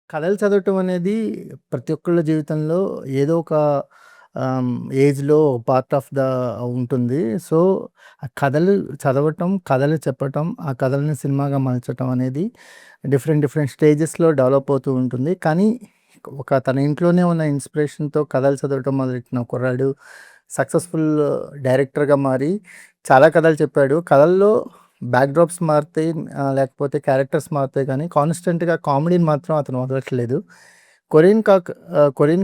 కథలు చదవటం అనేది ప్రతి ఒక్కళ్ళ జీవితంలో ఏదో ఒక ఏజ్‌లో పార్ట్ ఆఫ్ ద ఉంటుంది. సో, ఆ కథలు చదవటం, కథలు చెప్పటం, ఆ కథలని సినిమాగా మలచటం అనేది డిఫరెంట్ డిఫరెంట్ స్టేజెస్‌లో డెవలప్ అవుతూ ఉంటుంది. కానీ తన ఇంట్లోనే ఉన్న ఇన్‌స్పిరేషన్‌తో కథలు చదవటం మొదలెట్టిన కుర్రాడు సక్సెస్‌ఫుల్ డైరెక్టర్‌గా మారి చాలా కథలు చెప్పాడు. కథల్లో బ్యాక్‌డ్రాప్స్ మారుతాయి, లేకపోతే క్యారెక్టర్స్ మారుతాయి, కానీ కాన్స్టెంట్‌గా కామెడీని మాత్రం అతను వదలట్లేదు. 'కొరియన్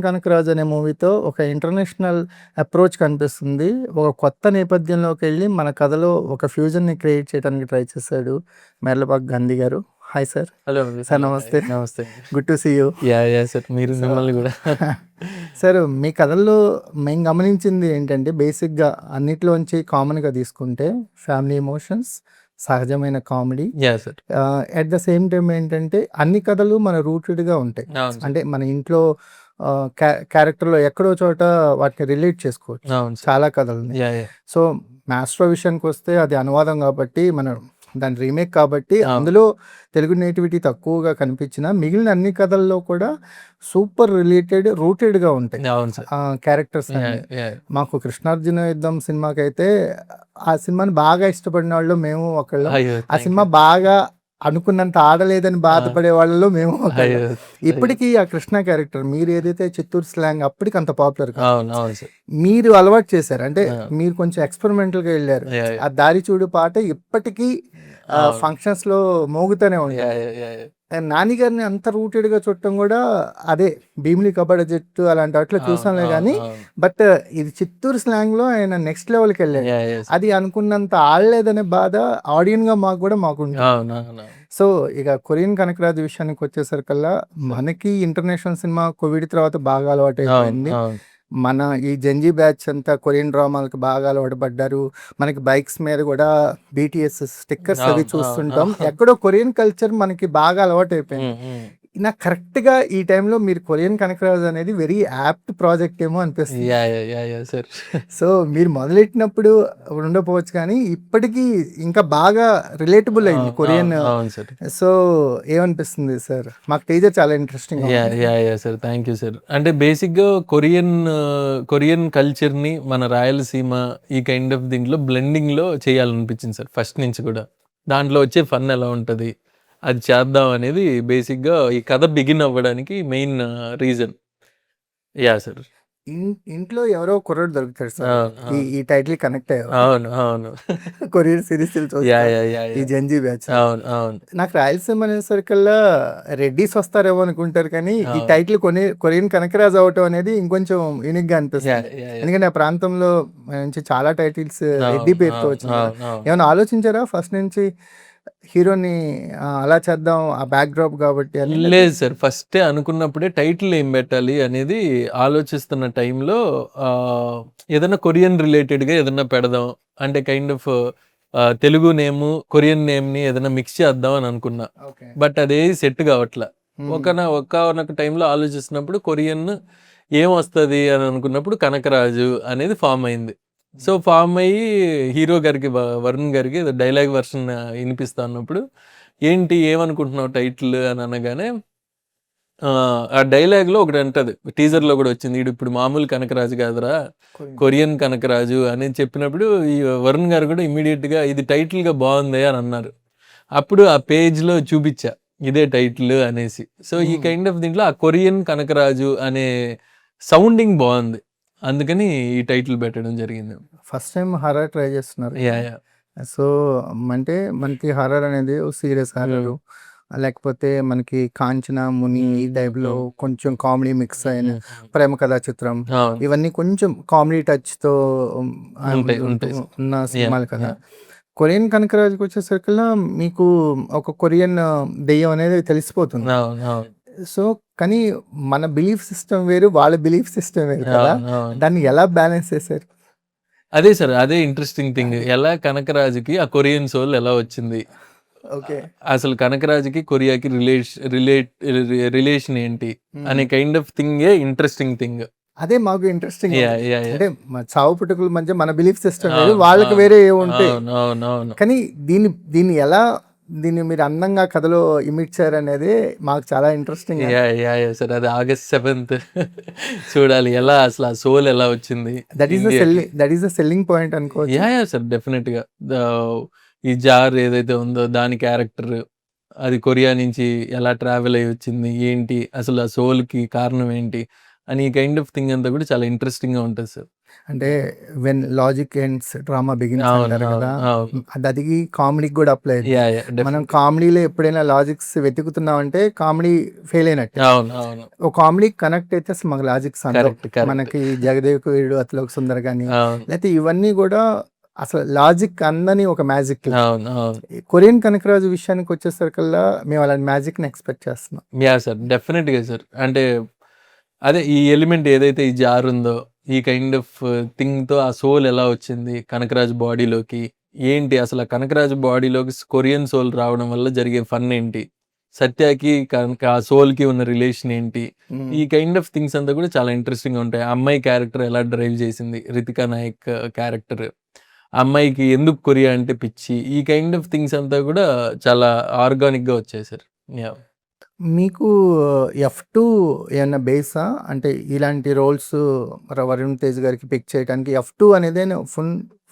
కనకరాజు' అనే మూవీతో ఒక ఇంటర్నేషనల్ అప్రోచ్ కనిపిస్తుంది. ఒక కొత్త నేపథ్యంలోకెళ్ళి మన కథలో ఒక ఫ్యూజన్‌ని క్రియేట్ చేయడానికి ట్రై చేశాడు మేర్లపాక గాంధీ గారు. Hi sir. హలో సార్ నమస్తే. నమస్తే. Good to see you. Yeah! Sir మీరు మిమ్మల్ని గూడా. సార్, మీ కథల్లో మేము గమనించింది ఏంటంటే బేసిక్‌గా అన్నిట్లోంచి కామన్‌గా తీసుకుంటే ఫ్యామిలీ ఎమోషన్స్, సహజమైన comedy, yeah! Sir. At the same time ఏంటంటే అన్ని కథలు మన రూటెడ్‌గా ఉంటాయి. అవును సార్. అంటే మన ఇంట్లో క్యారెక్టర్‌లో ఎక్కడో చోట వాటిని రిలేట్ చేసుకోవచ్చు అవును సార్. చాలా కథలని. యాహ్! సో, 'మాస్ట్రో' విషయానికొస్తే అది అనువాదం కాబట్టి మనం దాని రీమేక్ కాబట్టి అవును. అందులో తెలుగు నేటివిటీ తక్కువగా కనిపించినా మిగిలిన అన్ని కథల్లో కూడా సూపర్ రూటెడ్‌గా ఉంటాయి అవును సార్. క్యారెక్టర్స్ అన్నీ. యాహ్! మాకు 'కృష్ణార్జున యుద్ధం' సినిమాకైతే ఆ సినిమాని బాగా ఇష్టపడిన వాళ్ళు మేము ఒకళ్ళం. అయ్యో! ఆ సినిమా బాగా అనుకున్నంత ఆడలేదని బాధపడే వాళ్ళలో మేము ఒకళ్ళం. అయ్యో! ఇప్పటికీ ఆ కృష్ణ క్యారెక్టర్ మీరు ఏదైతే చిత్తూరు స్లాంగ్ అప్పటికి అంత పాపులర్ కాదు. అవును సార్. మీరు అలవాటు చేశారు. అంటే ఆ! మీరు కొంచెం ఎక్స్పెరిమెంటల్‌గా వెళ్ళారు. యాహ్! ఆ 'దారి చూడు' పాట ఇప్పటికీ అవును. ఫంక్షన్స్‌లో మోగుతూనే ఉంటుంది. యాహ్! నాని గారిని అంత రూటెడ్‌గా చూడటం కూడా అదే 'భీమిలి కబడ్డీ జట్టు' అలాంటి వాటిలో చూసాంలే గానీ, అవును. బట్ ఇది చిత్తూరు స్లాంగ్‌లో ఆయన నెక్స్ట్ లెవెల్‌కెళ్ళాడు. యాహ్! అది అనుకున్నంత ఆడలేదనే బాధ ఆడియన్‌గా కూడా మాకుంటుంది. అవును. సో, ఇక 'కొరియన్ కనకరాజు' విషయానికొచ్చేసరికల్లా మనకి ఇంటర్నేషనల్ సినిమా కోవిడ్ తర్వాత బాగా అలవాటైపోయింది. అవును. మన ఈ జెన్‌జీ బ్యాచ్ అంతా కొరియన్ డ్రామాలకు బాగా అలవాటు పడ్డారు. మనకి బైక్స్ మీద గూడా బీటీఎస్ స్టిక్కర్స్ అవి చూస్తుంటాం. అవును. ఎక్కడో కొరియన్ కల్చర్ మనకి బాగా అలవాటైపోయింది. నాకు కరెక్ట్‌గా ఈ టైంలో మీరు 'కొరియన్ కనకరాజు' అనేది వెరీ యాప్ట్ ప్రాజెక్ట్ ఏమో అనిపిస్తుంది. యాహ్! సార్. సో, మీరు మొదలెట్టినప్పుడు ఉండకపోవచ్చు కానీ, ఇప్పటికీ ఇంకా బాగా రిలేటబుల్ అయింది కొరియన్. అవును సార్. సో, ఏమనిపిస్తుంది సార్? మాకు టీజర్ చాలా ఇంట్రెస్టింగ్‌గా ఉంది. Yeah! Sir. Thank you sir. అంటే బేసిక్‌గా కొరియన్ కల్చర్‌ని మన రాయలసీమ ఈ కైండ్ ఆఫ్ దీంట్లో బ్లెండింగ్‌లో చేయాలనిపించింది సార్ ఫస్ట్ నుంచి కూడా. దాంట్లో వచ్చే ఫన్ ఎలా ఉంటది, అది చేద్దాం అనేది బేసిక్‌గా ఈ కథ బిగిన్ అవ్వడానికి మెయిన్ రీజన్. యాహ్! సార్. ఇంట్లో ఎవరో కుర్రోడు దొరుకుతాడు సార్. ఈ అవును. ఈ టైటిల్ కనెక్ట్ అయ్యారు. అవును. కొరియన్ సీరీస్‌లు చూస్తా. యాహ్! ఈ జెన్‌జీ బ్యాచ్. అవును. నాకు రాయలసీమ అనేసరికల్లా రెడ్డీస్ వస్తారేమో అనుకుంటారు కానీ, ఈ టైటిల్ కొరియన్ కనకరాజు అవ్వటం అనేది ఇంకొంచెం యూనిక్‌గా అనిపిస్తుంది. యాహ్! ఎందుకంటే ఆ ప్రాంతంలో నుంచి చాలా టైటిల్స్ రెడ్డి పేరుతో వచ్చింది కదా! అవును. ఏమైనా ఆలోచించారా ఫస్ట్ నుంచి హీరోని అలా చేద్దాం ఆ బ్యాక్‌డ్రాప్ కాబట్టి అని? లేదు సార్. ఫస్టే అనుకున్నప్పుడే టైటిల్ ఏం పెట్టాలి అనేది ఆలోచిస్తున్న టైంలో ఏదన్నా కొరియన్ రిలేటెడ్‌గా ఏదన్నా పెడదాం. అంటే kind of Telugu name, Korean నేమ్‌ని ఏదన్నా మిక్స్ చేద్దాం అని అనుకున్నా. ఓకే. బట్ అదేది సెట్ కావట్ల. హ్మ్. ఒకానొక టైంలో ఆలోచిస్తున్నప్పుడు కొరియన్ ఏమొస్తది అని అనుకున్నప్పుడు కనకరాజు అనేది ఫార్మ్ అయింది. సో, ఫార్మ్ అయ్యి హీరో గారికి వరుణ్ గారికి ఏదో డైలాగ్ వెర్షన్ ఇనిపిస్తా అన్నప్పుడు, "ఏంటి ఏమనుకుంటున్నావు టైటిల్" అని అనగానే ఆ డైలాగ్‌లో ఒకటంటది. టీజర్‌లో గూడా వచ్చింది. ఈడిప్పుడు మామూలు కనకరాజు కాదురా! కొరియన్ కనకరాజు అని చెప్పినప్పుడు ఈ వరుణ్ గారు గూడా ఇమ్మీడియేట్‌గా ఇది టైటిల్‌గా బావుందే అని అన్నారు. అప్పుడు ఆ పేజ్‌లో చూపిచ్చా. ఇదే టైటిల్ అనేసి. సో, ఈ కైండ్ ఆఫ్ దీంట్లో ఆ కొరియన్ కనకరాజు అనే సౌండింగ్ బావుంది. అందుకని ఈ టైటిల్ పెట్టడం జరిగింది. ఫస్ట్ టైమ్ హారర్ ట్రై చేస్తున్నారు. యాహ్! సో, అంటే మనకి హారర్ అనేది సీరియస్ హారరు, లేకపోతే మనకి 'కాంచన', 'ముని' ఈ టైప్‌లో కొంచెం కామెడీ మిక్స్ అయిన ప్రేమ కథా చిత్రం, అవును. ఇవన్నీ కొంచెం కామెడీ టచ్‌తో ఉంటాయి. ఉన్న సినిమాలు కదా! యాహ్! కొరియన్ కనకరాజుకొచ్చేసరికల్లా మీకు ఒక కొరియన్ దెయ్యం అనేది తెలిసిపోతుంది. అవును. సో, కానీ మన బిలీఫ్ సిస్టమ్ వేరు, వాళ్ళ బిలీఫ్ సిస్టమ్ వేరు కదా! అవును. దాన్ని ఎలా బ్యాలెన్స్ చేశారు? అదే సార్. అదే ఇంట్రెస్టింగ్ థింగ్. ఎలా కనకరాజుకి ఆ కొరియన్ సోల్ ఎలా వచ్చింది? ఓకే. అసలు కనకరాజుకి, కొరియాకి రిలేషన్ ఏంటి? అనే హ్మ్. కైండ్ ఆఫ్ థింగే ఇంట్రెస్టింగ్ థింగ్. అదే మాకు ఇంట్రెస్టింగ్ ఉంది. యాహ్! అంటే చావు పుట్టుకల మధ్య మన బిలీఫ్ సిస్టమ్ వేరు, వాళ్ళకి వేరే ఉంటాయి. అవును. కానీ దీన్ని దీన్ని ఎలా దీన్ని మీరు అందంగా కథలో ఇమిడ్చారనేది మాకు చాలా ఇంట్రెస్టింగ్. సార్ అది August 7th చూడాలి ఎలా అసలు ఆ సోల్ ఎలా వచ్చింది ఇండియాకి. That is the selling point అనుకోవచ్చు. సార్ డెఫినెట్గా ఈ జార్ ఏదైతే ఉందో దాని క్యారెక్టర్ అది కొరియా నుంచి ఎలా ట్రావెల్ అయ్యి వచ్చింది ఏంటి అసలు ఆ సోల్కి కారణం ఏంటి అని ఈ కైండ్ ఆఫ్ థింగ్ అంతా కూడా చాలా ఇంట్రెస్టింగ్గా ఉంటుంది సార్. అంటే when logic ends drama begins అంటారు కదా, అది కామెడీకి కూడా అప్లై. మనం కామెడీలో ఎప్పుడైనా లాజిక్స్ వెతుకుతున్నామంటే కామెడీ ఫెయిల్ అయినట్టు. ఒక కామెడీ కనెక్ట్ అయితే అసలు మాకు లాజిక్స్ మనకి జగదేవ్ వీరుడు అతలోక సుందర్ కానీ లేకపోతే ఇవన్నీ కూడా అసలు లాజిక్ అందని ఒక మ్యాజిక్. కొరియన్ కనకరాజు విషయానికి వచ్చేసరికల్లా మేము అలాంటి మ్యాజిక్ ని ఎక్స్పెక్ట్ చేస్తున్నాం. సార్ డెఫినెట్గా సార్. అంటే అదే ఈ ఎలిమెంట్ ఏదైతే ఈ జార్ ఉందో ఈ కైండ్ ఆఫ్ థింగ్తో ఆ సోల్ ఎలా వచ్చింది కనకరాజు బాడీలోకి ఏంటి అసలు ఆ కనకరాజు బాడీలోకి కొరియన్ సోల్ రావడం వల్ల జరిగే ఫన్ ఏంటి, సత్యాకి ఆ సోల్కి ఉన్న రిలేషన్ ఏంటి, ఈ కైండ్ ఆఫ్ థింగ్స్ అంతా కూడా చాలా ఇంట్రెస్టింగ్గా ఉంటాయి. అమ్మాయి క్యారెక్టర్ ఎలా డ్రైవ్ చేసింది రితికా నాయక్ క్యారెక్టర్, అమ్మాయికి ఎందుకు కొరియా అంటే పిచ్చి, ఈ కైండ్ ఆఫ్ థింగ్స్ అంతా కూడా చాలా ఆర్గానిక్గా వచ్చాయి సార్. మీకు F2 ఏమన్నా బేసా అంటే ఇలాంటి రోల్స్ వరుణ్ తేజ్ గారికి పిక్ చేయడానికి? F2 అనేది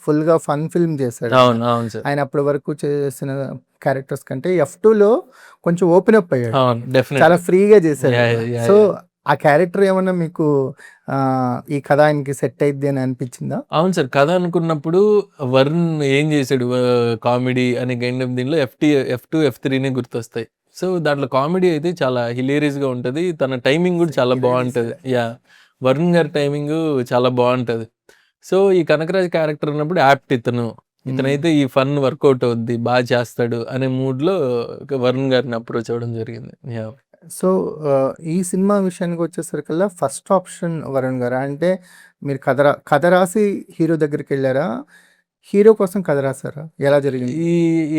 ఫుల్గా ఫన్ ఫిల్మ్ చేశాడు. అవును సార్. ఆయన అప్పటి వరకు చేసిన క్యారెక్టర్స్ కంటే F2లో కొంచెం ఓపెన్ అప్ అయ్యాడు, చాలా ఫ్రీగా చేశాడు. సో ఆ క్యారెక్టర్ ఏమన్నా మీకు ఈ కథ ఆయనకి సెట్ అయిద్ది అని అనిపించిందా? అవును సార్. కథ అనుకున్నప్పుడు వరుణ్ ఏం చేశాడు కామెడీ అనే కైండ్ ఆఫ్ దీనిలో F2 F3నే గుర్తొస్తాయి. సో దాంట్లో కామెడీ అయితే చాలా హిలేరియస్గా ఉంటుంది, తన టైమింగ్ కూడా చాలా బాగుంటుంది. వరుణ్ గారి టైమింగ్ చాలా బాగుంటుంది. సో ఈ కనకరాజ్ క్యారెక్టర్ ఉన్నప్పుడు యాప్ట్ ఇతనైతే ఈ ఫన్ వర్కౌట్ అవుద్ది, బాగా చేస్తాడు అనే మూడ్లో వరుణ్ గారిని అప్రోచ్ అవ్వడం జరిగింది. సో ఈ సినిమా విషయానికి వచ్చేసరికల్లా ఫస్ట్ ఆప్షన్ వరుణ్ గారు. అంటే మీరు కథ రాసి హీరో దగ్గరికి వెళ్ళారా, హీరో కోసం కథ రాసారా, ఎలా జరిగింది?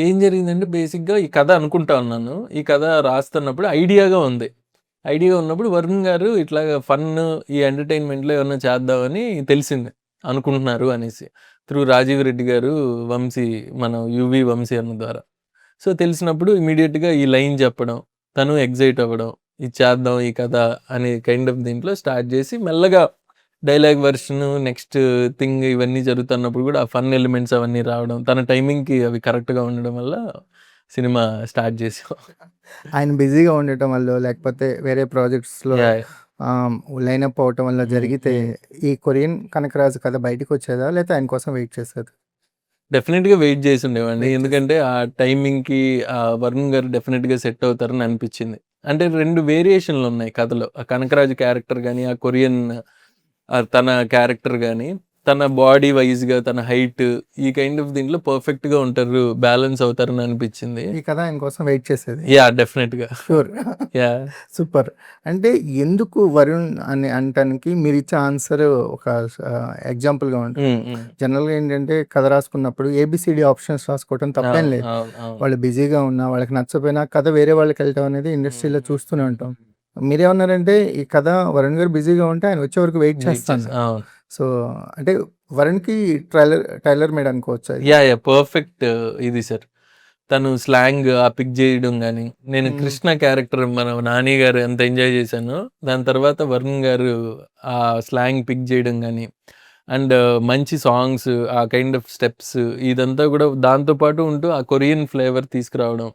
ఏం జరిగిందంటే బేసిక్గా ఈ కథ అనుకుంటా ఉన్నాను. ఈ కథ రాస్తున్నప్పుడు ఐడియాగా ఉన్నప్పుడు వరుణ్ గారు ఇట్లా ఫన్ ఈ ఎంటర్టైన్మెంట్లో ఏమన్నా చేద్దామని తెలిసింది అనుకుంటున్నారు అనేసి త్రూ రాజీవ్ రెడ్డి గారు వంశీ మన యువి వంశీ అన్న ద్వారా. సో తెలిసినప్పుడు ఇమీడియట్గా ఈ లైన్ చెప్పడం, తను ఎగ్జైట్ అవ్వడం, ఇది చేద్దాం ఈ కథ అనే కైండ్ ఆఫ్ దీంట్లో స్టార్ట్ చేసి మెల్లగా డైలాగ్ వర్షన్ నెక్స్ట్ థింగ్ ఇవన్నీ జరుగుతున్నప్పుడు కూడా ఆ ఫన్ ఎలిమెంట్స్ అవన్నీ రావడం, తన టైమింగ్కి అవి కరెక్ట్గా ఉండడం వల్ల సినిమా స్టార్ట్ చేసాం. ఆయన బిజీగా ఉండటం వల్ల లేకపోతే వేరే ప్రాజెక్ట్స్లో లైనప్ అవటం వల్ల జరిగితే ఈ కొరియన్ కనకరాజు కథ బయటకు వచ్చేదా లేకపోతే ఆయన కోసం వెయిట్ చేసేది? డెఫినెట్గా వెయిట్ చేసి ఉండేవాడిని, ఎందుకంటే ఆ టైమింగ్కి వరుణ్ గారు డెఫినెట్గా సెట్ అవుతారని అనిపించింది. అంటే 2 వేరియేషన్లు ఉన్నాయి కథలో, ఆ కనకరాజు క్యారెక్టర్ కానీ ఆ కొరియన్ తన క్యారెక్టర్ కానీ తన బాడీ వైజ్గా తన హైట్ ఈ కైండ్ ఆఫ్ దీంట్లో పర్ఫెక్ట్గా ఉంటారు, బ్యాలెన్స్ అవుతారని అనిపించింది. ఈ కథ ఆయన కోసం వెయిట్ చేసేది. డెఫినెట్గా. షూర్. సూపర్. అంటే ఎందుకు వరుణ్ అని అనటానికి మీరు ఇచ్చే ఆన్సర్ ఒక ఎగ్జాంపుల్గా ఉంటుంది. జనరల్గా ఏంటంటే కథ రాసుకున్నప్పుడు ఏబిసిడి ఆప్షన్స్ రాసుకోవటం తప్పేం లేదు. వాళ్ళు బిజీగా ఉన్నా వాళ్ళకి నచ్చపోయినా కథ వేరే వాళ్ళకి వెళ్ళటం అనేది ఇండస్ట్రీలో చూస్తూనే ఉంటాం. మీరేమన్నారంటే ఈ కథ వరుణ్ గారు బిజీగా ఉంటే ఆయన వచ్చే వరకు వెయిట్ చేస్తాను. సో అంటే వరుణ్కి ట్రైలర్ మేడ్ అనుకోవచ్చు. పర్ఫెక్ట్ ఇది సార్. తను స్లాంగ్ ఆ పిక్ చేయడం కానీ, నేను కృష్ణ క్యారెక్టర్ మన నాని గారు ఎంత ఎంజాయ్ చేశానో దాని తర్వాత వరుణ్ గారు ఆ స్లాంగ్ పిక్ చేయడం కానీ అండ్ మంచి సాంగ్స్ ఆ కైండ్ ఆఫ్ స్టెప్స్ ఇదంతా కూడా దాంతోపాటు ఉంటూ ఆ కొరియన్ ఫ్లేవర్ తీసుకురావడం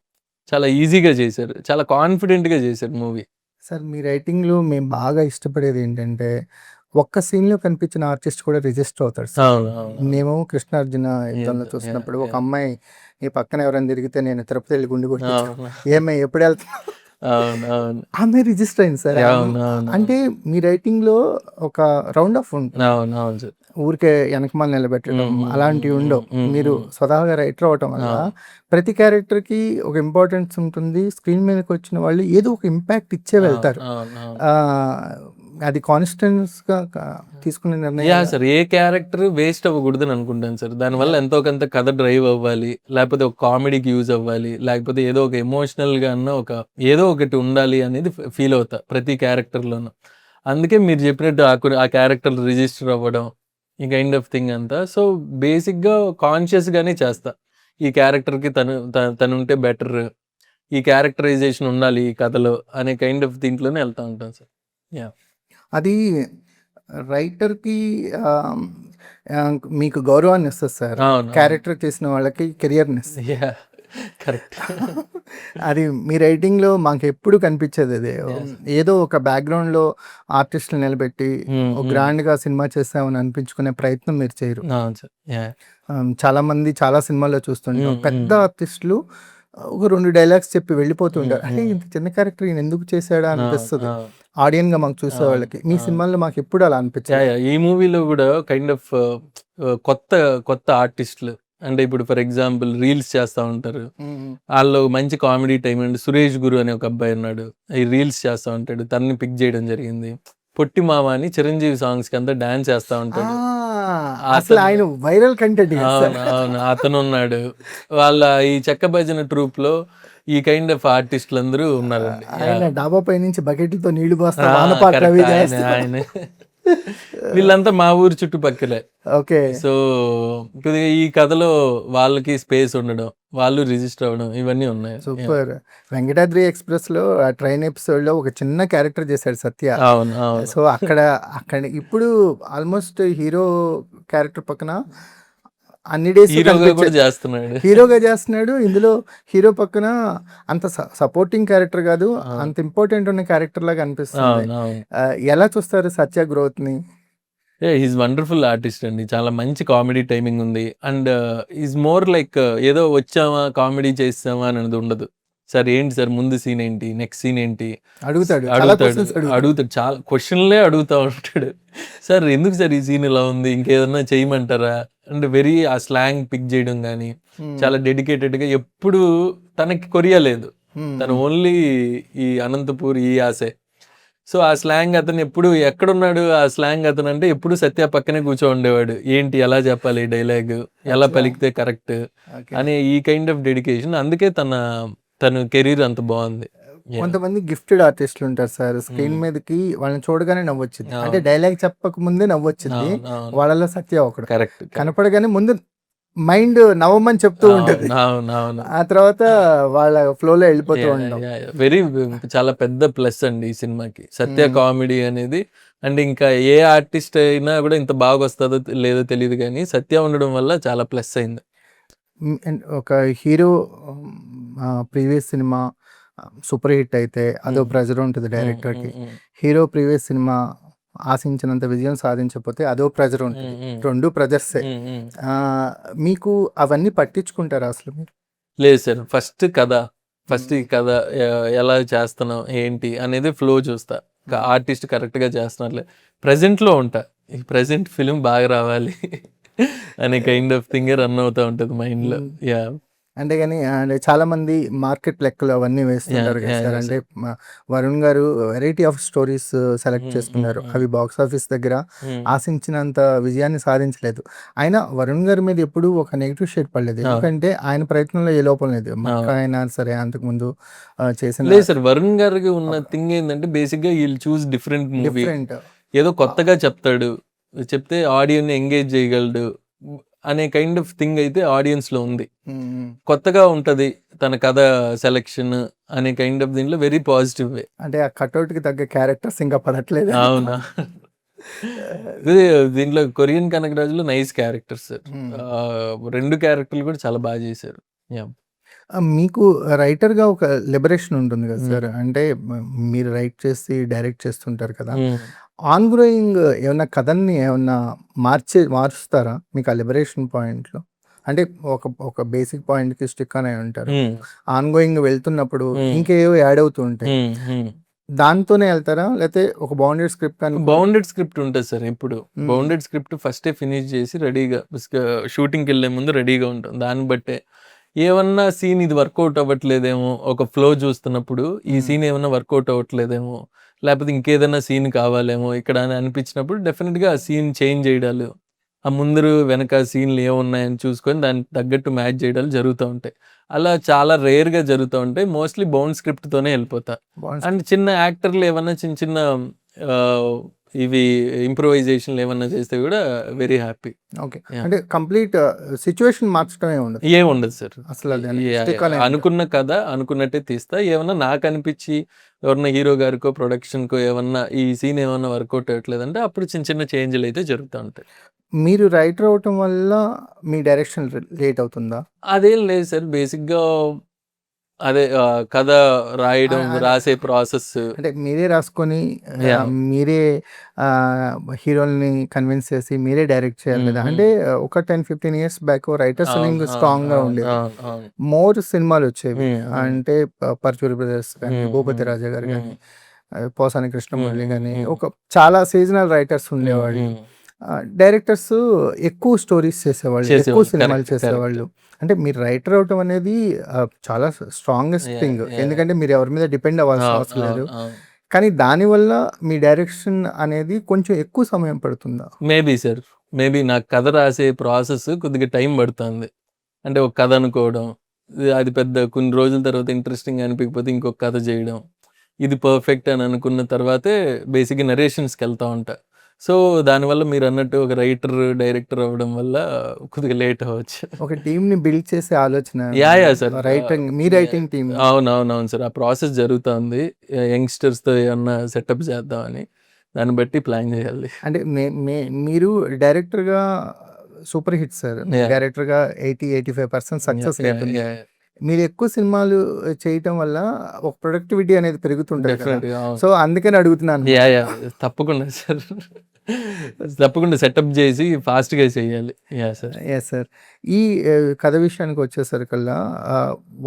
చాలా ఈజీగా చేశారు, చాలా కాన్ఫిడెంట్గా చేశారు మూవీ. సార్ మీ రైటింగ్లో మేము బాగా ఇష్టపడేది ఏంటంటే ఒక్క సీన్లో కనిపించిన ఆర్టిస్ట్ కూడా రిజిస్టర్ అవుతాడు. మేము కృష్ణార్జున యుద్ధంలో చూసినప్పుడు ఒక అమ్మాయి ఈ పక్కన ఎవరైనా తిరిగితే నేను తిరుపతి వెళ్ళి గుండు కొట్టి ఏమై ఎప్పుడు వెళ్తున్నా ఆమె రిజిస్టర్ అయింది సార్. అంటే మీ రైటింగ్ లో ఒక రౌండ్ ఆఫ్ ఉంటుంది, ఊరికే వెనకమాల నిలబెట్టడం అలాంటివి ఉండవు. మీరు స్వతహాగా రైటర్ అవటం వల్ల ప్రతి క్యారెక్టర్ కి ఒక ఇంపార్టెన్స్ ఉంటుంది. స్క్రీన్ మీదకి వచ్చిన వాళ్ళు ఏదో ఒక ఇంపాక్ట్ ఇచ్చే వెళ్తారు. అది కాన్స్టెన్స్ గా తీసుకునే నిర్ణయం. సార్ ఏ క్యారెక్టర్ వేస్ట్ అవ్వకూడదు అని అనుకుంటాను సార్. దానివల్ల ఎంతో కొంత కథ డ్రైవ్ అవ్వాలి, లేకపోతే ఒక కామెడీకి యూజ్ అవ్వాలి, లేకపోతే ఏదో ఒక ఎమోషనల్ గా అన్న ఏదో ఒకటి ఉండాలి అనేది ఫీల్ అవుతా ప్రతి క్యారెక్టర్లోనూ. అందుకే మీరు చెప్పినట్టు ఆ క్యారెక్టర్ రిజిస్టర్ అవ్వడం ఈ కైండ్ ఆఫ్ థింగ్ అంతా. సో బేసిక్గా కాన్షియస్గానే చేస్తా. ఈ క్యారెక్టర్కి తను ఉంటే బెటర్, ఈ క్యారెక్టరైజేషన్ ఉండాలి ఈ కథలో అనే కైండ్ ఆఫ్ దీంట్లోనే వెళ్తా ఉంటాం సార్. యా అది రైటర్కి మీకు గౌరవాన్ని ఇస్తుంది సార్. అవును క్యారెక్టర్ చేసిన వాళ్ళకి కెరియర్ని ఇస్తుంది. Yeah correct. అది మీ రైటింగ్లో మాకు ఎప్పుడు కనిపించేది అదే. ఏదో ఒక బ్యాక్గ్రౌండ్లో ఆర్టిస్టులు నిలబెట్టి గ్రాండ్గా సినిమా చేస్తామని అనిపించుకునే ప్రయత్నం మీరు చేయరు. అవును సార్. యా చాలా మంది చాలా సినిమాల్లో చూస్తుంటాం పెద్ద ఆర్టిస్టులు ఒక 2 డైలాగ్స్ చెప్పి వెళ్ళిపోతుంటారు. అంటే ఇంత చిన్న క్యారెక్టర్ ఈయన ఎందుకు చేశాడా అనిపిస్తుంది ఆడియన్ గా మాకు చూసే వాళ్ళకి. మీ సినిమాల్లో మాకు ఎప్పుడు అలా అనిపించాయి. ఈ మూవీలో కూడా కైండ్ ఆఫ్ కొత్త కొత్త ఆర్టిస్టులు, అంటే ఇప్పుడు ఫర్ ఎగ్జాంపుల్ రీల్స్ చేస్తూ ఉంటారు, వాళ్ళు మంచి కామెడీ టైం అండి. సురేష్ గురు అనే ఒక అబ్బాయి ఉన్నాడు, ఈ రీల్స్ చేస్తూ ఉంటాడు, తనని పిక్ చేయడం జరిగింది. పొట్టి మామ అని చిరంజీవి సాంగ్స్ కి అంతా డాన్స్ చేస్తూ ఉంటాడు. అసలు ఆయన వైరల్ కంటెంట్. అవును అతను ఉన్నాడు. వాళ్ళ ఈ చెక్క భజన ట్రూప్ లో ఈ కైండ్ ఆఫ్ ఆర్టిస్టులు అందరూ ఉన్నారండి. ఆయన డాబా పై నుంచి బకెట్తో నీళ్లు పోస్తా ఆయన వీళ్ళంతా మా ఊరు చుట్టుపక్కలే. ఓకే. సో కొద్దిగా ఈ కథలో వాళ్ళకి స్పేస్ ఉండడం, వాళ్ళు రిజిస్టర్ అవ్వడం, ఇవన్నీ ఉన్నాయి. సూపర్. వెంకటాద్రి ఎక్స్ప్రెస్ లో ఆ ట్రైన్ ఎపిసోడ్ లో ఒక చిన్న క్యారెక్టర్ చేశాడు సత్య. అవును అవును. సో అక్కడ ఇప్పుడు ఆల్మోస్ట్ హీరో క్యారెక్టర్ పక్కన అన్ని డేస్ హీరోగా చేస్తున్నాడు. ఇందులో హీరో పక్కన అంత సపోర్టింగ్ క్యారెక్టర్ కాదు, అంత ఇంపార్టెంట్ ఉన్న క్యారెక్టర్ లాగా అనిపిస్తుంది. ఎలా చూస్తారు సత్య గ్రోత్ ని? ఈజ్ వండర్ఫుల్ ఆర్టిస్ట్ అండి, చాలా మంచి కామెడీ టైమింగ్ ఉంది. అండ్ ఈజ్ మోర్ లైక్ ఏదో వచ్చామా కామెడీ చేస్తామా అనేది ఉండదు సార్. ఏంటి సార్ ముందు సీన్ ఏంటి, నెక్స్ట్ సీన్ ఏంటి అడుగుతాడు. చాలా క్వశ్చన్లే అడుగుతా ఉంటాడు. సార్ ఎందుకు సార్ ఈ సీన్ ఇలా ఉంది, ఇంకేదన్నా చేయమంటారా అంటే వెరీ ఆ స్లాంగ్ పిక్ చేయడం కానీ చాలా డెడికేటెడ్గా. ఎప్పుడు తనకి కొరియా లేదు, తను ఓన్లీ ఈ అనంతపూర్ ఈ ఆసే. సో ఆ స్లాంగ్ అతను ఎప్పుడు ఎక్కడున్నాడు, ఆ స్లాంగ్ అతను అంటే ఎప్పుడు సత్య పక్కనే కూర్చో ఉండేవాడు. ఏంటి ఎలా చెప్పాలి డైలాగ్, ఎలా పలికితే కరెక్ట్ అనే ఈ కైండ్ ఆఫ్ డెడికేషన్. అందుకే తన కెరీర్ అంత బాగుంది. కొంతమంది గిఫ్టెడ్ ఆర్టిస్టులు ఉంటారు సార్, స్క్రీన్ మీదకి వాళ్ళని చూడగానే నవ్వొచ్చింది, అంటే డైలాగ్ చెప్పక ముందే నవ్వొచ్చింది. వాళ్ళలో సత్య ఒకడు. కరెక్ట్. కనపడగానే ముందు మైండ్ నవ్వమని చెప్తూ ఉంటుంది, ఆ తర్వాత వాళ్ళ ఫ్లోలో వెళ్ళిపోతూ ఉంటాం. వెరీ చాలా పెద్ద ప్లస్ అండి ఈ సినిమాకి సత్య కామెడీ అనేది. అండ్ ఇంకా ఏ ఆర్టిస్ట్ అయినా కూడా ఇంత బాగా వస్తుందో లేదో తెలియదు, కానీ సత్య ఉండడం వల్ల చాలా ప్లస్ అయింది. ఒక hero previous cinema super hit అయితే అదో ప్రెజర్ ఉంటుంది డైరెక్టర్కి. హీరో ప్రీవియస్ సినిమా ఆశించినంత విజయం సాధించకపోతే అదో ప్రెజర్ ఉంటుంది. రెండు ప్రెజర్సే. మీకు అవన్నీ పట్టించుకుంటారా అసలు మీరు? లేదు సార్, ఫస్ట్ ఈ కథ ఎలా చేస్తున్నాం ఏంటి అనేది ఫ్లో చూస్తా. ఆర్టిస్ట్ కరెక్ట్గా చేస్తున్నారులే, ప్రజెంట్లో ఉంటా, ఈ ప్రజెంట్ ఫిలిం బాగా రావాలి అనే కైండ్ ఆఫ్ థింగ్ రన్ అవుతూ ఉంటుంది మైండ్లో. యా అంతేగాని చాలా మంది మార్కెట్ లెక్కలు అవన్నీ వేస్తుంటారు కదా సార్. అంటే వరుణ్ గారు వెరైటీ ఆఫ్ స్టోరీస్ సెలెక్ట్ చేసుకున్నారు, అవి బాక్స్ ఆఫీస్ దగ్గర ఆశించినంత విజయాన్ని సాధించలేదు. అయినా వరుణ్ గారి మీద ఎప్పుడు ఒక నెగిటివ్ షేడ్ పడలేదు, ఎందుకంటే ఆయన ప్రయత్నంలో ఏ లోపం లేదు. అయినా సరే అంతకుముందు చేసిన లేదు సార్. వరుణ్ గారికి ఉన్న థింగ్ ఏంటంటే బేసిక్ గా వీళ్ళు చూస్ డిఫరెంట్, ఏదో కొత్తగా చెప్తాడు, చెప్తే ఆడియన్స్ ఎంగేజ్ చేయగలడు అనే కైండ్ ఆఫ్ థింగ్ అయితే ఆడియన్స్ లో ఉంది. కొత్తగా ఉంటది తన కథ సెలెక్షన్ అనే కైండ్ ఆఫ్ దీంట్లో వెరీ పాజిటివ్ వే. అంటే ఆ కట్అవుట్ కి తగ్గ క్యారెక్టర్స్ ఇంకా పడట్లేదు. అవునా దీంట్లో కొరియన్ కనకరాజులో నైస్ క్యారెక్టర్స్, 2 క్యారెక్టర్లు కూడా చాలా బాగా చేశారు. మీకు రైటర్గా ఒక లిబరేషన్ ఉంటుంది కదా సార్, అంటే మీరు రైట్ చేసి డైరెక్ట్ చేస్తుంటారు కదా, ఆన్ గ్రోయింగ్ ఏమన్నా కథల్ని ఏమన్నా మారుస్తారా మీకు ఆ లిబరేషన్ పాయింట్లో? అంటే ఒక బేసిక్ పాయింట్కి స్టిక్ అని ఉంటారు, ఆన్ గోయింగ్ వెళ్తున్నప్పుడు ఇంకేవో యాడ్ అవుతూ ఉంటాయి, దాంతోనే వెళ్తారా లేకపోతే ఒక బౌండెడ్ స్క్రిప్ట్? బౌండెడ్ స్క్రిప్ట్ ఉంటుంది సార్. ఇప్పుడు బౌండెడ్ స్క్రిప్ట్ ఫస్టే ఫినిష్ చేసి రెడీగా షూటింగ్కి వెళ్ళే ముందు రెడీగా ఉంటాం. దాన్ని బట్టే ఏమన్నా సీన్ ఇది వర్కౌట్ అవ్వట్లేదేమో, ఒక ఫ్లో చూస్తున్నప్పుడు ఈ సీన్ ఏమన్నా వర్కౌట్ అవ్వట్లేదేమో, లేకపోతే ఇంకేదైనా సీన్ కావాలేమో ఇక్కడ అని అనిపించినప్పుడు డెఫినెట్గా ఆ సీన్ చేంజ్ చేయడాలు, ఆ ముందరు వెనక సీన్లు ఏమున్నాయని చూసుకొని దానికి తగ్గట్టు మ్యాచ్ చేయడాలు జరుగుతూ ఉంటాయి. అలా చాలా రేర్గా జరుగుతూ ఉంటాయి. మోస్ట్లీ బౌండ్ స్క్రిప్ట్తోనే వెళ్ళిపోతా. అండ్ చిన్న యాక్టర్లు ఏమన్నా చిన్న ఇవి ఇంప్రూవైజేషన్లు ఏమన్నా చేస్తే కూడా వెరీ హ్యాపీ. ఓకే. అంటే కంప్లీట్ సిచ్యువేషన్ మార్చడమే ఉండదు. ఏముండదు సార్. అసలు అది stick అనేది అనుకున్న కథ అనుకున్నట్టే తీస్తా. ఏమన్నా నాకు అనిపించి ఎవరన్నా హీరో గారికో ప్రొడక్షన్కో ఏమన్నా ఈ సీన్ ఏమన్నా వర్కౌట్ అవ్వట్లేదంటే అప్పుడు చిన్న చిన్న చేంజ్లు అయితే జరుగుతూ ఉంటాయి. మీరు రైటర్ అవటం వల్ల మీ డైరెక్షన్ లేట్ అవుతుందా? అదేం లేదు సార్. బేసిక్గా అదే కథ రాయడం, రాసే ప్రాసెస్. అంటే మీరే రాసుకొని Yeah. మీరే హీరోల్ని కన్విన్స్ చేసి మీరే డైరెక్ట్ చేయాలి కదా. అంటే ఒక 10-15 ఇయర్స్ బ్యాక్ రైటర్స్ స్ట్రాంగ్ గా ఉండేది. మోర్ సినిమాలు వచ్చేవి. అంటే పర్చూరి బ్రదర్స్ కానీ, భూపతి రాజా గారు కానీ, పోసాని కృష్ణమురళి కానీ, ఒక చాలా సీజనల్ రైటర్స్ ఉండేవాళ్ళు. డైరెక్టర్స్ ఎక్కువ స్టోరీస్ చేసేవాళ్ళు, ఎక్కువ సినిమాలు చేసేవాళ్ళు. అంటే మీరు రైటర్ అవటం అనేది చాలా స్ట్రాంగెస్ట్ థింగ్. ఎందుకంటే మీరు ఎవరి మీద డిపెండ్ అవ్వాల్సిన అవసరం లేదు. కానీ దానివల్ల మీ డైరెక్షన్ అనేది కొంచెం ఎక్కువ సమయం పడుతుందా? మేబీ సార్, మేబీ నాకు కథ రాసే ప్రాసెస్ కొద్దిగా టైం పడుతుంది. అంటే ఒక కథ అనుకోవడం, అది పెద్ద కొన్ని రోజుల తర్వాత ఇంట్రెస్టింగ్ అనిపించకపోతే ఇంకొక కథ చేయడం, ఇది పర్ఫెక్ట్ అని అనుకున్న తర్వాతే బేసిక్గా నరేషన్స్కి వెళ్తూ ఉంటా. సో దానివల్ల మీరు అన్నట్టు ఒక రైటర్ డైరెక్టర్ అవ్వడం వల్ల కొద్దిగా లేట్ అవ్వచ్చు. ఒక టీమ్ ని బిల్డ్ చేసే ఆలోచన యా సార్. రైటింగ్, మీ రైటింగ్ టీమ్. అవునవునవును సార్. ఆ ప్రాసెస్ జరుగుతుంది. యంగ్స్టర్స్తో ఏమన్నా సెటప్ చేద్దామని, దాన్ని బట్టి ప్లాన్ చేయాలి. అంటే మీరు డైరెక్టర్గా సూపర్ హిట్ సార్. డైరెక్టర్గా 80-85% సక్సెస్ అవుతుంది. మీరు ఎక్కువ సినిమాలు చేయటం వల్ల ఒక ప్రొడక్టివిటీ అనేది పెరుగుతుంటుంది కదా. సో అందుకని అడుగుతున్నాను. తప్పకుండా సార్, తప్పకుండా సెటప్ చేసి ఫాస్ట్గా చేయాలి. Yes sir. ఈ కథ విషయానికి వచ్చేసరికల్లా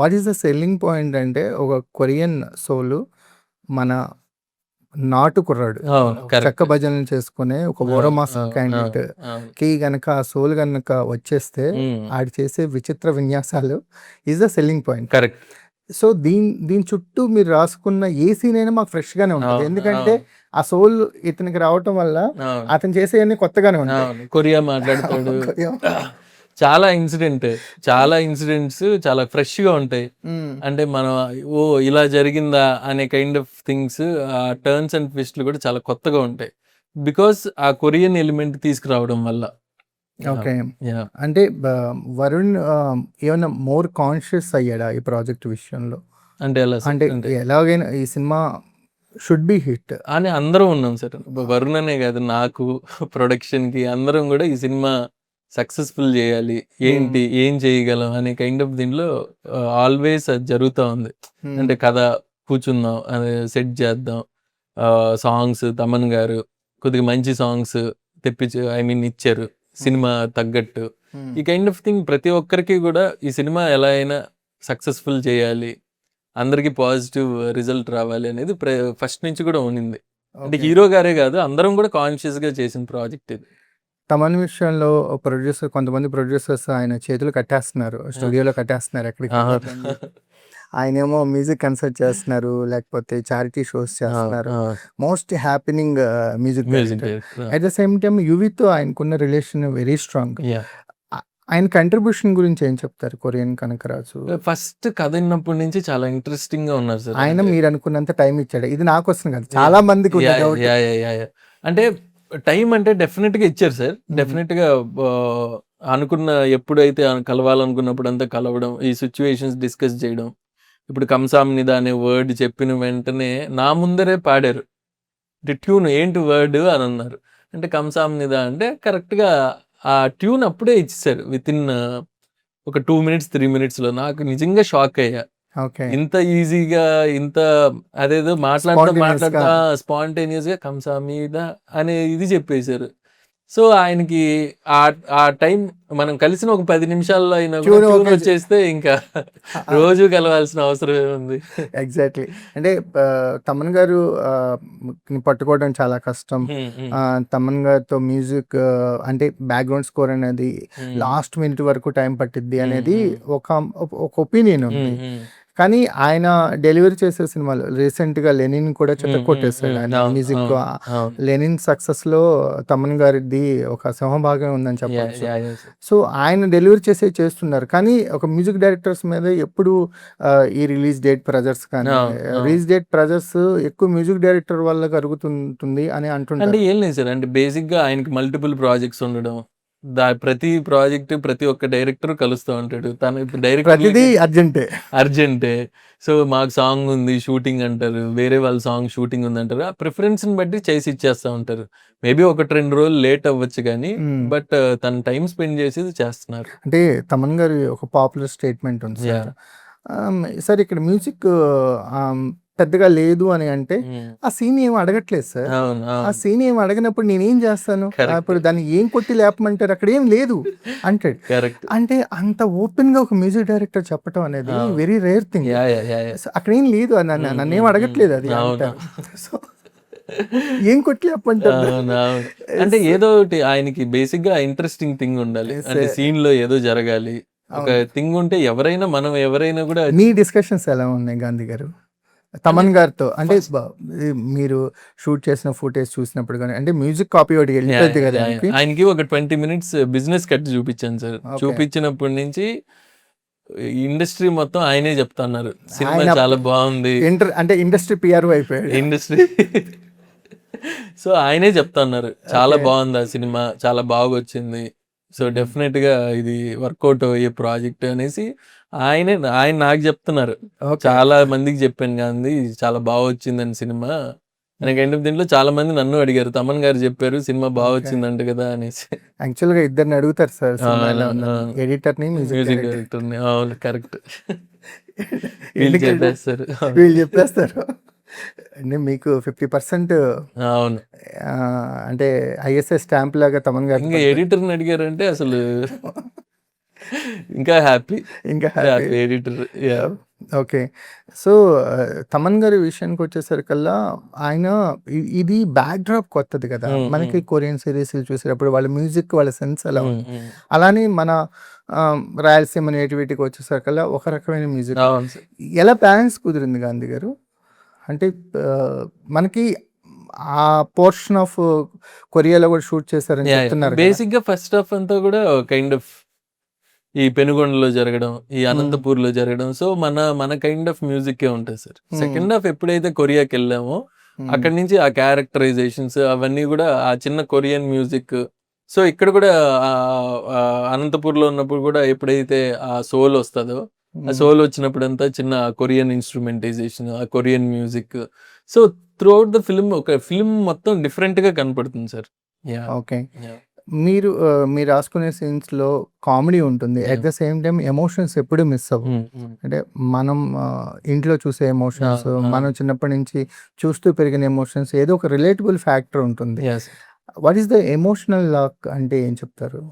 what is the selling point అంటే, ఒక కొరియన్ సోల్ మన నాటు కుర్రాడు చెక్క భజనలు చేసుకునే ఒక ఓరోమాస్ క్యాండిడేట్ కి గనక ఆ సోల్ గనక వచ్చేస్తే ఆడి చేసే విచిత్ర విన్యాసాలు is the selling point. Correct. So దీని చుట్టూ మీరు రాసుకున్న ఏ సీన్ అయినా మాకు ఫ్రెష్ గానే ఉంటుంది. ఎందుకంటే ఆ సోల్ ఇతనికి రావటం వల్ల అతను చేసేవన్నీ కొత్తగానే ఉంటాయి. కొరియా మాట్లాడతాడు. చాలా ఇన్సిడెంట్స్ చాలా ఫ్రెష్ గా ఉంటాయి. అంటే మనం ఓ ఇలా జరిగిందా అనే కైండ్ ఆఫ్ థింగ్స్, ఆ టర్న్స్ అండ్ ట్విస్ట్లు కూడా చాలా కొత్తగా ఉంటాయి. బికాస్ ఆ కొరియన్ ఎలిమెంట్ తీసుకురావడం వల్ల. ఓకే. అంటే వరుణ్ ఏమైనా మోర్ కాన్షియస్ అయ్యాడా ఈ ప్రాజెక్ట్ విషయంలో? అంటే అంటే ఎలాగైనా ఈ సినిమా షుడ్ బి హిట్ అని అందరం ఉన్నాం సార్. వరుణ్ అనే కాదు, నాకు ప్రొడక్షన్ కి అందరం కూడా ఈ సినిమా సక్సెస్ఫుల్ చేయాలి, ఏంటి ఏం చేయగలం అనే కైండ్ ఆఫ్ దీనిలో ఆల్వేస్ అది జరుగుతూ ఉంది. అంటే కథ కూర్చుందాం, సెట్ చేద్దాం, సాంగ్స్ తమన్ గారు కొద్దిగా మంచి సాంగ్స్ తెప్పించి ఇచ్చారు సినిమా తగ్గట్టు. ఈ కైండ్ ఆఫ్ థింగ్ ప్రతి ఒక్కరికి కూడా ఈ సినిమా ఎలా అయినా సక్సెస్ఫుల్ చేయాలి, అందరికి పాజిటివ్ రిజల్ట్ రావాలి అనేది ఫస్ట్ నుంచి కూడా ఉన్నింది. అంటే హీరో గారే కాదు, అందరం కూడా కాన్షియస్ గా చేసిన ప్రాజెక్ట్ ఇది. తమన్ విషయంలో కొంతమంది ప్రొడ్యూసర్స్ ఆయన చేతులు కట్టేస్తున్నారు, స్టూడియోలో కట్టేస్తున్నారు ఎక్కడికి. ఆయనేమో మ్యూజిక్ కన్సర్ట్ చేస్తున్నారు, లేకపోతే చారిటీ షోస్ చేస్తున్నారు. Most happening music at the same time యువితో ఆయనకున్న రిలేషన్ వెరీ స్ట్రాంగ్. ఆయన కంట్రిబ్యూషన్ గురించి ఏం చెప్తారు కొరియన్ కనకరాజు? ఫస్ట్ కథ విన్నప్పటి నుంచి చాలా ఇంట్రెస్టింగ్ గా ఉన్నారు సార్. ఆయన మీరు అనుకున్నంత టైం ఇచ్చాడు? ఇది నాకు వస్తుంది కదా, చాలా మందికి అంటే టైం అంటే డెఫినెట్ గా ఇచ్చారు సార్. డెఫినెట్ గా అనుకున్న ఎప్పుడైతే కలవాలనుకున్నప్పుడు అంతా కలవడం, ఈ సిచ్యువేషన్స్ డిస్కస్ చేయడం. ఇప్పుడు కంసామ్నిదా అనే వర్డ్ చెప్పిన వెంటనే నా ముందరే పాడారు. ట్యూన్ ఏంటి వర్డ్ అని అన్నారు. అంటే కంసామ్నిదా అంటే కరెక్ట్ గా ఆ ట్యూన్ అప్పుడే ఇచ్చేసారు విత్ ఇన్ ఒక 2 minutes 3 minutes లో. నాకు నిజంగా షాక్ అయ్యా. ఇంత ఈజీగా, ఇంత అదేదో మాట్లాడుతా స్పాంటేనియస్ గా కంసామీదా అనే ఇది చెప్పేశారు. సో ఆయనకి ఆ టైం మనం కలిసిన ఒక 10 నిమిషాల్లో అయినా వచ్చేస్తే ఇంకా రోజు కలవాల్సిన అవసరం ఏముంది. ఎగ్జాక్ట్లీ. అంటే తమన్ గారు పట్టుకోవడం చాలా కష్టం. తమన్ గారితో మ్యూజిక్ అంటే బ్యాక్గ్రౌండ్ స్కోర్ అనేది లాస్ట్ మినిట్ వరకు టైం పట్టిద్ది అనేది ఒక ఒపీనియన్ ఉంది. కానీ ఆయన డెలివరీ చేసే సినిమాలు రీసెంట్‌గా 'లెనిన్' కూడా కొట్టేసాడు. ఆయన అవును, మ్యూజిక్ అవును, అవును. 'లెనిన్' సక్సెస్‌లో తమన్ గారిది ఒక సింహభాగం ఉందని యా, చెప్పొచ్చు. Yeah, yeah, sir. సో, ఆయన డెలివరీ చేస్తున్నారు. కానీ ఒక మ్యూజిక్ డైరెక్టర్స్ మీద ఎప్పుడు ఈ రిలీజ్ డేట్ ప్రెజర్స్ కానీ, అవును, అవును. రిలీజ్ డేట్ ప్రెజర్స్ ఎక్కువ మ్యూజిక్ డైరెక్టర్ వల్ల కలుగుతుంటుంది అని అంటే అంటుంటారు. ఏం లేదు సార్. అంటే బేసిక్‌గా ఆయనకి మల్టిపుల్ ప్రాజెక్ట్స్ ఉండడం. ప్రతి ప్రాజెక్ట్ ప్రతి ఒక్క డైరెక్టర్ కలుస్తా ఉంటాడు. తను ఇప్పుడు ప్రతిదీ డైరెక్టర్‌లకి అర్జెంటే. అర్జెంటే. సో, మాకు సాంగ్ ఉంది షూటింగ్ అంటారు. వేరే వాళ్ళ సాంగ్ షూటింగ్ ఉందంటారు. ఆ ప్రిఫరెన్స్‌ని బట్టి చేసి ఇచ్చేస్తా ఉంటారు. మేబీ 1, 2 రోజులు లేట్ అవ్వచ్చు గానీ, హ్మ్. బట్ తను టైమ్ స్పెండ్ చేసి చేస్తున్నారు. అంటే తమన్ గారి ఒక పాపులర్ స్టేట్మెంట్ ఉంది యాహ్! సార్. సార్ ఇక్కడ మ్యూజిక్ పెద్దగా లేదు అని అంటే, హ్మ్. ఆ సీన్ ఏమి అడగట్లేదు సార్. అవును, ఆ అవును. సీన్ ఏమి అడగనప్పుడు నేనేం చేస్తాను? కరెక్ట్. ఇప్పుడు దాన్ని ఏం కొట్టి లేపమంటారు? అక్కడ ఏం లేదు అంటాడు. కరెక్ట్. అంటే అంత ఓపెన్‌గా ఒక మ్యూజిక్ డైరెక్టర్ చెప్పటం అనేది అవును. Very rare thing. Yeah! Yeah! Yeah! Yeah! So, అక్కడేం లేదు నన్నేం అడగట్లేదు అది అవును. అంటారు. సో, ఏం కొట్టి లేపమంటారు? అవునవును. అంటే సో, ఏదో ఒకటి ఆయనకి బేసిక్‌గా ఇంట్రెస్టింగ్ థింగ్ ఉండాలి. అంటే సీన్‌లో ఏదో జరగాలి. ఒక అవును. థింగ్ ఉంటే మనం ఎవరైనా గూడా మీ డిస్కషన్స్ ఎలా ఉన్నాయి గాంధీ గారు? అంటే తమన్ గారితో అంటే ఫస్ట్ మీరు షూట్ చేసిన ఫుటేజ్ చూసినప్పుడు గాని, అంటే మ్యూజిక్ కాపీ ఒకటి యాహ్! వెళ్ళిపోద్ది కదా యాహ్! ఆయనకి. ఆయనకి ఒక 20 మినిట్స్ బిజినెస్ కట్ చూపించాను సార్. ఓకే. చూపించినప్పటి నుంచి ఇండస్ట్రీ మొత్తం ఆయనే చెప్తన్నారు. సినిమా ఆయన చాలా బావుంది. అంటే ఇండస్ట్రీ పిఆర్ఓ అయిపోయాడు. ఇండస్ట్రీ సో, ఆయనే చెప్తన్నారు. చాలా ఓకే. బావుంది ఆ సినిమా. చాలా బాగొచ్చింది. సో, డెఫినెట్‌గా ఇది వర్కౌట్ అయ్యే ప్రాజెక్ట్ అనేసి ఆయన నాకు చెప్తున్నారు. ఓకే. చాలా మందికి చెప్పాను గాంధీ చాలా వచ్చిందని సినిమా. హ్మ్. దీంట్లో చాలా మంది నన్ను అడిగారు. తమన్ గారు చెప్పారు సినిమా ఓకే. వచ్చిందంట కదా! అనేసి. యాక్చువల్‌గా ఇద్దరిని అడుగుతారు సార్ సినిమా ఎలా అవునవును, ఉందని. అవును. ఎడిటర్‌ని, మ్యూజిక్ మ్యూజిక్ డైరెక్టర్. డైరెక్టర్‌ని. అవును, కరెక్ట్. వీళ్ళు ఎందుకంటే చెప్పేస్తారు. వీళ్ళు చెప్పేస్తారు. అంటే మీకు 50% అవును. అంటే ఐఎస్ఐ స్టాంప్ లాగా తమన్ గారిది ఇంక పడతది. ఎడిటర్‌ని అడిగారంటే అసలు ఇంకా హ్యాపీ. ఇంకా happy. Happy editor. Yeah! Okay. So, Thaman గారి విషయానికొచ్చేసరికల్లా ఆయన ఇది బ్యాక్‌డ్రాప్ కొత్తది కదా! హ్మ్. మనకి హ్మ్. కొరియన్ సీరీస్‌లు చూసేటప్పుడు వాళ్ళ మ్యూజిక్, వాళ్ళ సెన్స్ ఎలా హ్మ్. ఉంది. హ్మ్. అలానే మన రాయలసీమ నేటివిటీకి వచ్చేసరికల్లా ఒక రకమైన మ్యూజిక్. అవును సార్. ఎలా బ్యాలెన్స్ కుదిరింది గాంధీ గారు? అంటే మనకి ఆ పోర్షన్ ఆఫ్ కొరియాలో కూడా షూట్ చేశారని యాహ్! యాహ్! చెప్తున్నారు కదా! బేసిక్‌గా ఫస్ట్ హాఫ్ అంతా గూడా కైండ్ ఆఫ్ ఈ పెనుగొండలో జరగడం, ఈ హ్మ్. అనంతపూర్‌లో జరగడం. సో, మన కైండ్ ఆఫ్ మ్యూజిక్కే ఉంటది సార్. హ్మ్. సెకండ్ హాఫ్ ఎప్పుడైతే కొరియాకెళ్ళామో, హ్మ్. అక్కడి నుంచి ఆ క్యారెక్టరైజేషన్స్ అవన్నీ గూడా ఆ చిన్న కొరియన్ మ్యూజిక్. సో, ఇక్కడ గూడా అనంతపూర్‌లో ఉన్నప్పుడు గూడా ఎప్పుడైతే ఆ సోల్ ఒస్తదో, ఆ హ్మ్. సోల్ ఒచ్చినప్పుడంతా చిన్న కొరియన్ ఇన్‌స్ట్రుమెంటైజేషన్, ఆ Korean music. So, throughout the ఒక ఫిల్మ్ మొత్తం డిఫరెంట్‌గా కనపడుతుంది సార్. యాహ్! ఓకే. యాహ్! మీరు రాసుకునే సీన్స్‌లో కామెడీ ఉంటుంది. At yeah! The same time emotions ఎప్పుడూ మిస్ అవ్వవు. హ్మ్. హ్మ్. అంటే మనం ఇంట్లో చూసే ఎమోషన్స్, అవును, అవును. మనం చిన్నప్పటి నుంచి చూస్తూ పెరిగిన ఎమోషన్స్ ఏదో ఒక రిలేటబుల్ ఫ్యాక్టర్ ఉంటుంది. Yeah! Sir. What is the emotional lock అంటే ఏం చెప్తారు?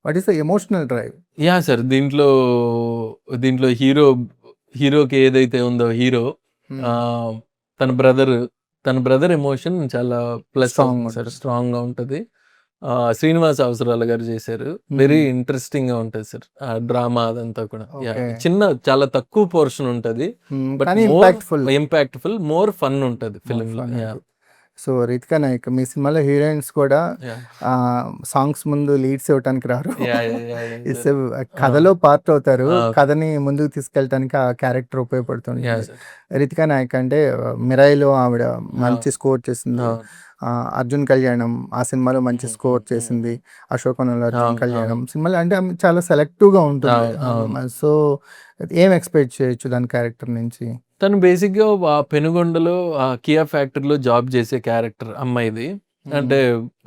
What is the emotional drive? Yeah! Sir. దీంట్లో హీరోకి ఏదైతే ఉందో హ్మ్. ఆహ్, తన బ్రదర్ తన బ్రదర్ ఎమోషన్ చాలా ప్లస్ స్ట్రాంగ్ అవుతుంది సార్. ఉంటుంది. స్ట్రాంగ్‌గా ఉంటది. శ్రీనివాస్ అవసరాల గారు చేశారు. వెరీ హ్మ్. ఇంట్రెస్టింగ్‌గా ఉంటది సార్. ఆ డ్రామా అదంతా కూడా. యాహ్! ఓకే. చాలా తక్కువ పోర్షన్ ఉంటది. హ్మ్. బట్ కానీ more impactful. Impactful, more fun ఉంటది మోర్ ఫిల్మ్‌లో. Fun yeah! అది. సో, 'రితికా నాయక్' మీ సినిమాలో హీరోయిన్స్ కూడా యాహ్! సాంగ్స్ ముందు లీడ్స్ ఇవ్వటానికి రారు. Yeah! Yeah! Yeah! Yeah! It's sir. ఆ! కథలో పార్ట్ అవుతారు. ఆ! కథని ముందుకు తీసుకెళ్ళటానికి ఆ క్యారెక్టర్ యాహ్! ఉపయోగపడుతుంటుంది. సార్. 'రితికా నాయక్' అంటే 'మిరాయిలో' ఆవిడ అవును, మంచి స్కోర్ చేసింది. అవును. 'అర్జున్ కళ్యాణం' ఆ సినిమాలో మంచి హ్మ్. స్కోర్ హ్మ్. హ్మ్. చేసింది. 'అశోకవనంలో అర్జున్ అవును, అవును. కళ్యాణం' సినిమాలో అంటే ఆమె చాలా సెలెక్టివ్‌గా ఉంటుంది. అవును, అవును. సో, ఏం ఎక్స్‌పెక్ట్ చేయొచ్చు దాని క్యారెక్టర్ నుంచి? తను బేసిక్‌గా పెనుగొండలో కియా ఫ్యాక్టరీలో జాబ్ చేసే క్యారెక్టర్ అమ్మాయిది. హ్మ్. అంటే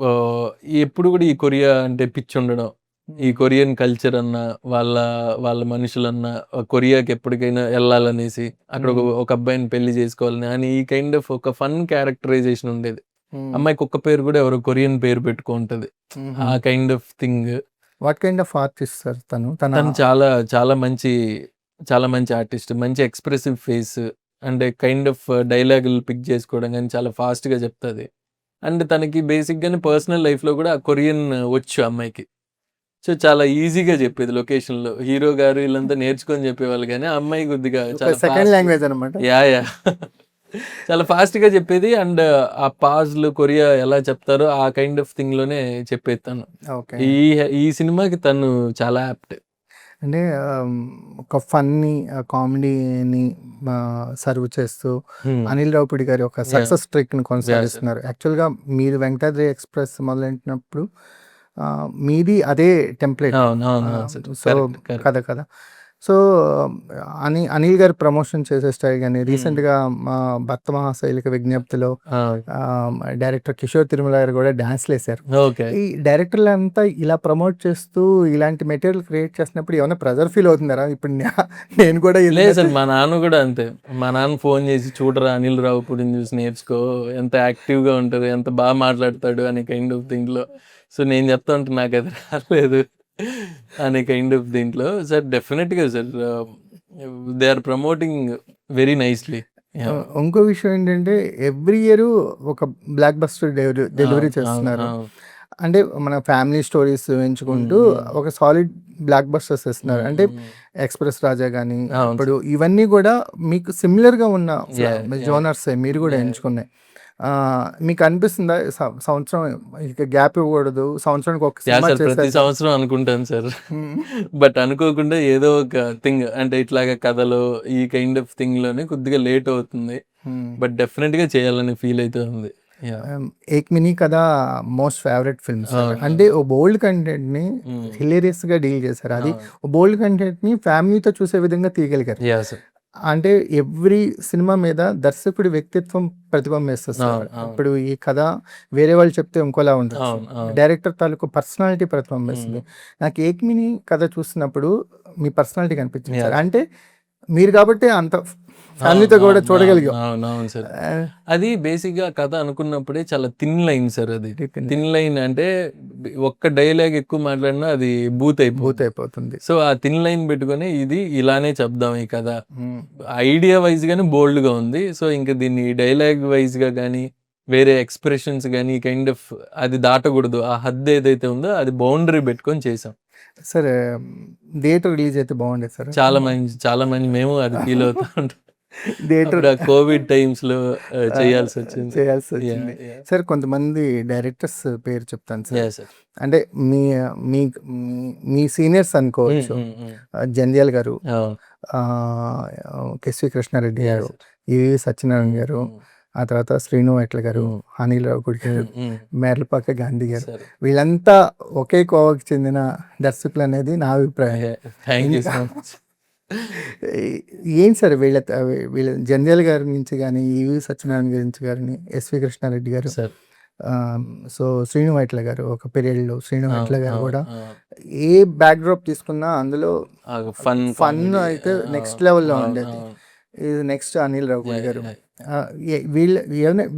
ఆహ్, ఎప్పుడు కూడా ఈ కొరియా అంటే పిచ్చుండడం. ఈ హ్మ్. కొరియన్ కల్చర్ అన్నా, వాళ్ళ వాళ్ళ మనుషులన్నా కొరియాకి ఎప్పటికైనా ఎళ్ళాలనేసి, అక్కడ ఒక హ్మ్. ఒక అబ్బాయిని పెళ్లి చేసుకోవాలని అని ఈ కైండ్ ఆఫ్ ఒక ఫన్ క్యారెక్టరైజేషన్ ఉండేది. హ్మ్. అమ్మాయికి ఒక్క పేరు కూడా ఎవరో కొరియన్ పేరు పెట్టుకుంటది. హుహు. ఆ kind of thing. What kind of artist sir తను? తను చాలా, చాలా మంచి ఆర్టిస్ట్. మంచి ఎక్స్‌ప్రెసివ్ ఫేస్. అంటే కైండ్ ఆఫ్ డైలాగులు పిక్ చేసుకోవడం గాని చాలా ఫాస్ట్‌గా చెప్తది. అండ్ తనకి బేసిక్‌గానే పర్సనల్ లైఫ్‌లో గూడా కొరియన్ వచ్చు అమ్మాయికి. సో చాలా ఈజీగా చెప్పేది లొకేషన్‌లో. హీరో గారు వీళ్ళంతా నేర్చుకొని చెప్పేవాళ్ళు గానీ, ఆ అమ్మాయి కొద్దిగా చాలా సెకండ్ ఫాస్ట్. లాంగ్వేజ్ అనమాట. యాహ్! చాలా ఫాస్ట్‌గా చెప్పేది. అండ్ ఆ పాజ్‌లు, కొరియా ఎలా చెప్తారో ఆ కైండ్ ఆఫ్ థింగ్‌లోనే చెప్పేది తను. ఓకే. ఈ ఈ సినిమాకి తను చాలా యాప్ట్. అంటే ఒక ఫన్నీ కామెడీని సర్వ్ చేస్తూ హ్మ్. అనిల్ రావిపూడి గారి ఒక యాహ్! సక్సెస్ ట్రిక్‌ని యాహ్! సార్. కొనసాగిస్తున్నారు. యాక్చువల్‌గా మీరు 'వెంకటాద్రి ఎక్స్‌ప్రెస్' మొదలెట్టినప్పుడు మీది అదే టెంప్లేట్. అవును సార్. So correct. కదా! సో, అనిల్ గారు ప్రమోషన్ చేసే స్టైల్ గాని, హ్మ్. రీసెంట్‌గా మా భర్త మహాశైలిక విజ్ఞప్తిలో ఆ! డైరెక్టర్ కిషోర్ తిరుమల గారు కూడా డాన్స్‌లేశారు. ఓకే. ఈ డైరెక్టర్లంతా ఇలా ప్రమోట్ చేస్తూ ఇలాంటి మెటీరియల్ క్రియేట్ చేస్తున్నప్పుడు ఏమన్నా ప్రెజర్ ఫీల్ అవుతున్నారా? ఇప్పుడు నేను కూడా లేదు సార్. ఎందుకంటే మా నాన్న గూడా అంతే. మా నాన్న ఫోను జేసి చూడరా అనిల్ రావిపూడిని చూసి నేర్చుకో. ఎంత యాక్టివ్‌గా ఉంటాడు, ఎంత మాట్లాడతాడు అనే కైండ్ ఆఫ్ థింగ్‌లో. సో, నేను చెప్తా ఉంటే నాకది రాలేదు అనే కైండ్ ఆఫ్ దీంట్లో. సార్ డెఫినెట్‌గా sir they are promoting very nicely. Yeah! ఇంకో విషయం ఏంటంటే ఎవ్రీ ఇయర్ ఒక బ్లాక్ బస్టర్ డెలివరీ అవును. చేస్తున్నారు. అవును. అంటే మన ఫ్యామిలీ స్టోరీస్ ఎంచుకుంటూ ఒక సాలిడ్ బ్లాక్ బస్టర్స్ ఇస్తున్నారు. అంటే 'ఎక్స్‌ప్రెస్ రాజా' గాని, అవును ఇప్పుడు సార్. ఇవన్నీ కూడా మీకు సిమిలర్‌గా ఉన్న యాహ్! జోనర్సే మీరు కూడా ఎంచుకున్నాయి. మీకు అనిపిస్తుందా సంవత్సరం ఇక గ్యాప్ ఇవ్వకూడదు. సంవత్సరానికి ఒక యాహ్! Cinema sir. ప్రతి చేసేద్దాం. సంవత్సరం అనుకుంటాను సార్. హ్మ్. బట్ అనుకోకుండా ఏదో ఒక థింగ్ అంటే ఇట్లాగా కథలో ఈ కైండ్ ఆఫ్ థింగ్‌లోనే కొద్దిగా లేట్ అవుతుంది. హ్మ్. బట్ డెఫినిట్‌గా చేయాలని ఫీల్ అయితే ఉంది. యాహ్! 'ఏక్ మినీ' కథ మోస్ట్ ఫేవరెట్ ఫిల్మ్ సార్. అవును. అంటే ఓ బోల్డ్ కంటెంట్‌ని హ్మ్. హిలేరియస్‌గా డీల్ చేశారు. అది అవును. ఓ బోల్డ్ కంటెంట్‌ని ఫ్యామిలీతో చూసే విధంగా తీయగలిగారు. యాహ్! సార్. అంటే ఎవ్రీ సినిమా మీద దర్శకుడి వ్యక్తిత్వం ప్రతిబింబిస్తది సార్. అవును. అవును. ఇప్పుడు ఈ కథ వేరే వాళ్ళు చెప్తే ఇంకోలా ఉండొచ్చు. అవును. డైరెక్టర్ తాలూకు పర్సనాలిటీ హ్మ్. ప్రతిబింబిస్తుంది. నాకు 'ఏక్ మినీ' కథ చూసినప్పుడు మీ పర్సనాలిటీ కనిపించింది యాహ్! సార్. సార్. అంటే మీరు కాబట్టే అంత ఫ్యామిలీతో కూడా చూడగలిగాం. అవును సార్. ఆహ్, అది బేసిక్‌గా కథ అనుకున్నప్పుడే చాలా థిన్ లైన్ సార్ అది. టిఫిన్ థిన్ లైన్ అంటే ఒక్క డైలాగ్ ఎక్కువ మాట్లాడినా అది బూత్ బూత్ అయిపోద్ది. అయిపోతుంది. సో, ఆ థిన్ లైన్ పెట్టుకొని ఇది ఇలానే చెప్దాం ఈ కథ. హ్మ్. ఐడియా వైస్‌గానే బోల్డ్‌గా ఉంది. సో, ఇంక దీన్ని డైలాగ్ వైస్‌గా గానీ, వేరే ఎక్స్‌ప్రెషన్స్ గానీ, కైండ్ ఆఫ్ అది దాటకూడదు. ఆ హద్దు ఏదైతే ఉందో అది బౌండరీ పెట్టుకొని చేసాం. సరే థియేటర్ రిలీజ్ అయితే బాగుండేది సార్. చాలా మంది మేము అది ఫీల్ అవుతా ఉంటాం. థియేటర్ అప్పుడు ఆ కోవిడ్ టైమ్స్‌లో చేయాల్సొచ్చింది. చేయాల్సొచ్చింది. యాహ్! సార్ కొంతమంది డైరెక్టర్స్ పేరు చెప్తాను సార్. యాహ్! సార్. అంటే మీ మీ మీ సీనియర్స్ హ్మ్. అనుకోవచ్చు. హ్మ్. హ్మ్. జంధ్యాల గారు, అవును. కెస్వి కృష్ణారెడ్డి యాహ్! గారు, సార్. ఈవి సత్యనారాయణ హ్మ్. గారు, హ్మ్. ఆ తర్వాత శ్రీను వైట్ల గారు, హ్మ్. అనిల్ రావిపూడి గారు, హ్మ్. మేర్లపాక గాంధీ గారు, సరే. వీళ్ళంతా ఒకే కోవకి చెందిన దర్శకులనేది నా అభిప్రాయం. థాంక్ యూ ఇంకా సో మచ్. ఏంటి సార్ వీళ్ళ జంధ్యాల గారి నుంచి గాని, ఈవి సత్యనారాయణ గురించి గాని, ఎస్వి కృష్ణారెడ్డి గారు, సార్. ఆహ్, సో శ్రీను వైట్ల గారు ఒక పీరియడ్‌లో శ్రీను వైట్ల అవును. గారు అవును. కూడా అవును. ఏ బ్యాక్‌డ్రాప్ తీసుకున్నా అందులో ఫన్ ఫన్ కామెడీ. అయితే నెక్స్ట్ లెవెల్‌లో అవును. ఉండేది. అవును. ఇది నెక్స్ట్ అనిల్ రావిపూడి యాహ్! గారు. యాహ్!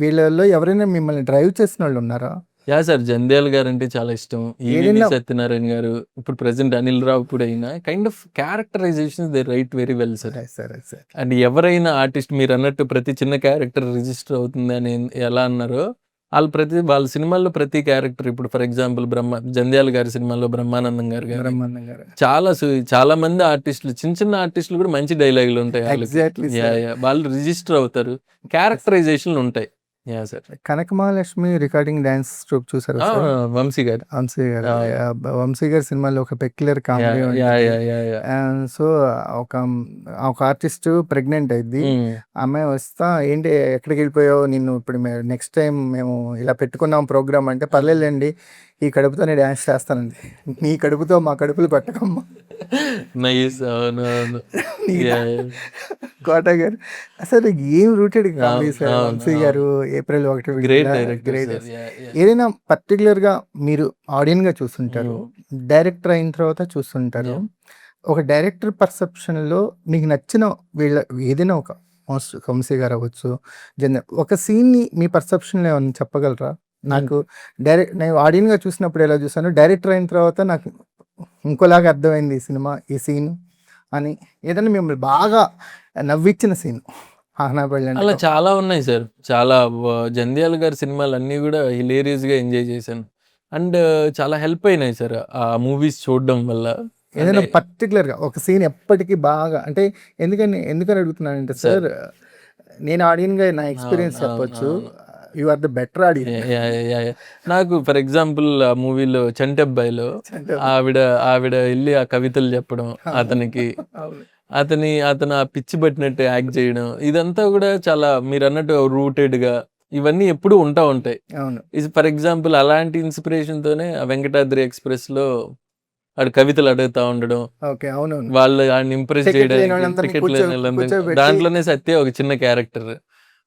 వీళ్ళలో ఎవరైనా మిమ్మల్ని డ్రైవ్ చేసినోళ్ళు ఉన్నారా? యాహ్! సార్. జంధ్యాల గారంటే చాలా ఇష్టం. ఈవీవి ఏదైనా సత్యనారాయణ గారు, ఇప్పుడు ప్రెజెంట్ అనిల్ రావిపూడి అయినా kind of characterization they write very well sir. Right sir. Right sir. And ఎవరైనా ఆర్టిస్ట్ మీరన్నట్టు ప్రతి చిన్న క్యారెక్టర్ రిజిస్టర్ అవుతుందని ఎలా అన్నారో, వాళ్ళ సినిమాల్లో ప్రతి క్యారెక్టర్ ఇప్పుడు ఫర్ ఎగ్జాంపుల్ జంధ్యాల గారి సినిమాలో బ్రహ్మానందం గారు గాని, బ్రహ్మానందం గారు. చాలా మంది ఆర్టిస్టులు చిన్న ఆర్టిస్టులు కూడా మంచి డైలాగులుంటాయి ఆళ్ళకి. Exactly sir. వాళ్ళు రిజిస్టర్ అవుతారు. క్యారెక్టరైజేషన్‌లుంటాయి. యాహ్! సార్. కనక మహాలక్ష్మి రికార్డింగ్ డాన్స్ ట్రూప్ చూసారా ఆ! సార్? వంశీ గారు. వంశీ గారు. అవును. వంశీ గారి సినిమాలో ఒక పెక్యులర్ కామెడీ యాహ్! యాహ్! ఉంటది. యాహ్! యాహ్! యాహ్! సో, ఒక ఒక ఆర్టిస్టు ప్రెగ్నెంట్ అయిద్ది. హ్మ్. ఆ అమ్మాయి వస్తా, "ఏంటి ఎక్కడికెళ్ళిపోయావు? నిన్ను ఇప్పుడు నెక్స్ట్ టైమ్ మేము ఇలా పెట్టుకున్నాం ప్రోగ్రామ్" అంటే, "పర్లేదులెండి, ఈ కడుపుతోనే డాన్స్ చేస్తానంది." "నీ కడుపుతో మా కడుపులు పట్టకమ్మా." నైస్. అవును. నీ దా యాహ్! యాహ్! కోట గారు అసలు ఏం రూటెడ్ కామెడీ సార్. వంశీ గారు అవును. ఏప్రిల్ 1 గ్రేట్ విడుదల డైరెక్టర్ గ్రేట్. సార్. యాహ్! ఏదైనా పర్టిక్యులర్‌గా మీరు ఆడియన్‌గా చూస్తుంటారు. హ్మ్. డైరెక్టర్ అయిన తర్వాత చూస్తుంటారు. యాహ్! ఒక డైరెక్టర్ పర్సెప్షన్‌లో మీకు నచ్చిన వీళ్ళ ఏదైనా ఒక వంశీ గారు అవ్వచ్చు, ఒక సీన్‌ని మీ పర్సెప్షన్‌లో ఏమన్నా చెప్పగలరా? నాకు నేను ఆడియన్‌గా చూసినప్పుడు ఎలా చూసానో, డైరెక్టర్ అయిన తర్వాత నాకు ఇంకోలాగా అర్థమైంది ఈ సినిమా, ఈ సీన్ అని ఏదైనా మిమ్మల్ని బాగా నవ్విచ్చిన సీన్. 'ఆహనా అలా పెళ్ళంటే' చాలా ఉన్నాయి సార్. చాలా జంధ్యాల గారి సినిమాలన్నీ గూడా హిలేరియస్‌గా ఎంజాయ్ చేశాను. అండ్ చాలా హెల్ప్ అయినాయి సార్ ఆ మూవీస్ చూడడం వల్ల. ఏదైనా అంటే పర్టికులర్‌గా ఒక సీన్ ఎప్పటికి బాగా అంటే ఎందుకని అడుగుతున్నానంటే సార్ సార్, నేను ఆడియన్‌గా నా అవును, ఎక్స్‌పీరియన్స్ అవును, చెప్పొచ్చు. అవును. You are the better audience. Yeah! నాకు ఫర్ ఎగ్జాంపుల్ ఆ మూవీలో 'చంటబ్బాయిలో' ఆవిడ ఆవిడ ఎళ్లి ఆ కవితలు చెప్పడం అతనికి. అవును. అతను ఆ పిచ్చి పట్టినట్టు యాక్ట్ చేయడం. ఇదంతా గూడా చాలా మీరన్నట్టు రూటెడ్‌గా ఇవన్నీ ఎప్పుడూ ఉంటాయి. అవును. ఫర్ ఎగ్జాంపుల్ అలాంటి ఇన్‌స్పిరేషన్‌తోనే ఆ 'వెంకటాద్రి ఎక్స్‌ప్రెస్‌లో' ఆడు కవితలు అడుగుతా ఉండడం. ఓకే. అవునవును. వాళ్ళు ఆడిని ఇంప్రెస్ టికెట్ చేయడానికి లేనోళ్ళందరిని టికెట్ లేనోళ్ళందరిని కూర్చోబెట్టి దాంట్లోనే సత్య ఒక చిన్న క్యారెక్టర్.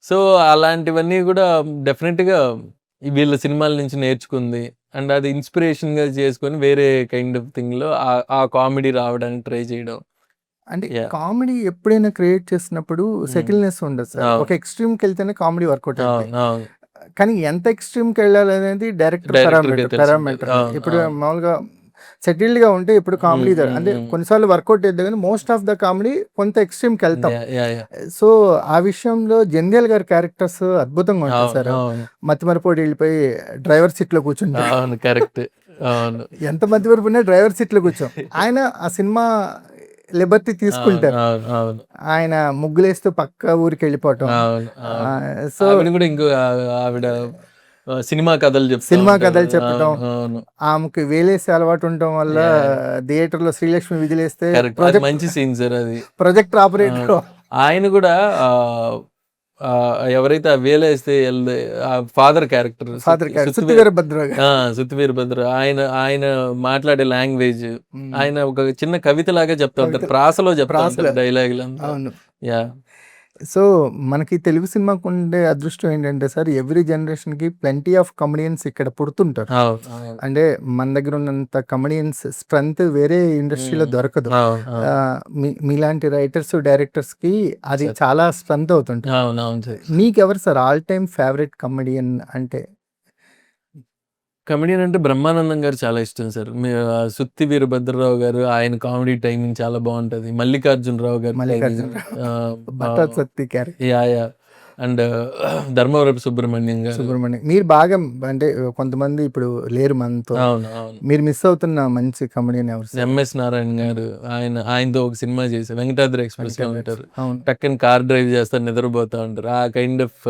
సో, అలాంటివన్నీ గూడా డెఫినెట్‌గా వీళ్ళ సినిమాల నుంచి నేర్చుకుంది. అండ్ అది ఇన్‌స్పిరేషన్‌గా చేసుకొని వేరే కైండ్ ఆఫ్ థింగ్‌లో ఆ కామెడీ రావడానికి ట్రై చేయడం. అంటే యాహ్! కామెడీ ఎప్పుడైనా క్రియేట్ చేసినప్పుడు హ్మ్. సెటిల్‌నెస్ ఉండదు సార్. అవును, ఒక ఎక్స్‌ట్రీమ్‌కెళ్తేనే కామెడీ వర్కౌట్ అయిద్ది. అవును, అవును. కానీ ఎంత ఎక్స్‌ట్రీమ్‌కెళ్ళాలనేది డైరెక్టర్ డైరెక్టర్‌కే తెలుసు. పారామీటర్. అవును, ఇప్పుడు అవును. మామూలుగా సెటిల్డ్‌గా ఉంటే ఇప్పుడు కామెడీ అంటే హ్మ్. కొన్నిసార్లు వర్కౌట్ అయిద్ది కానీ మోస్ట్ ఆఫ్ ద కామెడీ కొంత ఎక్స్‌ట్రీమ్‌కెళ్తాం. యాహ్! సో, ఆ విషయంలో జంధ్యాల గారి క్యారెక్టర్స్ అద్భుతంగా ఉంటాయి అవును, సార్. అవును, మతిమరపోడి వెళ్ళిపోయి డ్రైవర్ సీట్‌లో కూర్చుంటే అవును. కరెక్ట్. అవును. ఎంత మతిమరుపు ఉన్నా డ్రైవర్ సీట్‌లో కూర్చోం. ఆయన ఆ సినిమా లిబర్టీ అవును, తీసుకుంటారు. అవును, అవును, ఆయన ముగ్గులేస్తూ పక్క ఊరికెళ్ళిపోవటం. అవును, అవును. సో, ఆవిడ గూడా ఆవిడ సినిమా కథలు చెప్తా సినిమా ఉంటారు. కథలు చెప్పటం, అవును, అవును. ఆమెకి వేలేసే అలవాటు ఉండటం వల్ల యాహ్! థియేటర్‌లో శ్రీలక్ష్మి విజిలేస్తే కరెక్ట్. అది మంచి సీన్ సార్ అది. ప్రొజెక్టర్ అవును. ఆపరేటర్ ఆయన గూడా ఎవరైతే ఆ వేలేస్తే ఆ ఫాదర్ క్యారెక్టర్ ఫాదర్ క్యారెక్టర్ సుత్తి వీరభద్రరావు గారు. సుత్తి వీరభద్ర ఆయన ఆయన మాట్లాడే లాంగ్వేజ్ హ్మ్. ఆయన ఒక చిన్న కవితలాగా చెప్తా ఉంటారు. కవితలు ప్రాసలో చెప్తా ప్రాసలో ఉంటారు డైలాగులంతా. అవును. యాహ్! సో, మనకి తెలుగు సినిమాకుండే అదృష్టం ఏంటంటే సార్, ఎవ్రీ జనరేషన్‌కి ప్లెంటీ ఆఫ్ కమెడియన్స్ ఇక్కడ పుడుతుంటారు. అవును, అవును. అంటే మన దగ్గర ఉన్నంత కమెడియన్స్ స్ట్రెంత్ వేరే ఇండస్ట్రీలో హ్మ్. దొరకదు. అవును, అవును. మీలాంటి రైటర్స్, డైరెక్టర్స్‌కి అది సరే. చాలా స్ట్రెంత్ అవుతుంటది. అవునవును సార్. మీకెవరు sir all time favourite comedian అంటే? కమెడియన్ అంటే బ్రహ్మానందం గారు చాలా ఇష్టం సార్. సుత్తి వీరభద్రరావు గారు ఆయన కామెడీ టైమింగ్ చాలా బావుంటది. మల్లికార్జునరావు గారి టైమింగ్ మల్లికార్జునరావు, ఆహ్, బట్టా ఆహ్, Satti character. Yeah! And Dharmavarapu Subrahmanyam గారు. సుబ్రహ్మణ్యం. మీరు బాగా అంటే కొంతమంది ఇప్పుడు లేరు మనతో. అవును, అవును. మీరు మిస్ అవుతున్న మంచి కమెడియన్ ఎవరు సార్? ఎంఎస్ నారాయణ గారు. ఆయనతో ఒక సినిమా చేశా. 'వెంకటాద్రి ఎక్స్‌ప్రెస్‌లో' వెంకటేష్ ఉంటారు. అవును. టక్కన కార్ డ్రైవ్ చేస్తా నిద్రపోతా ఉంటారు. ఆ కైండ్ ఆఫ్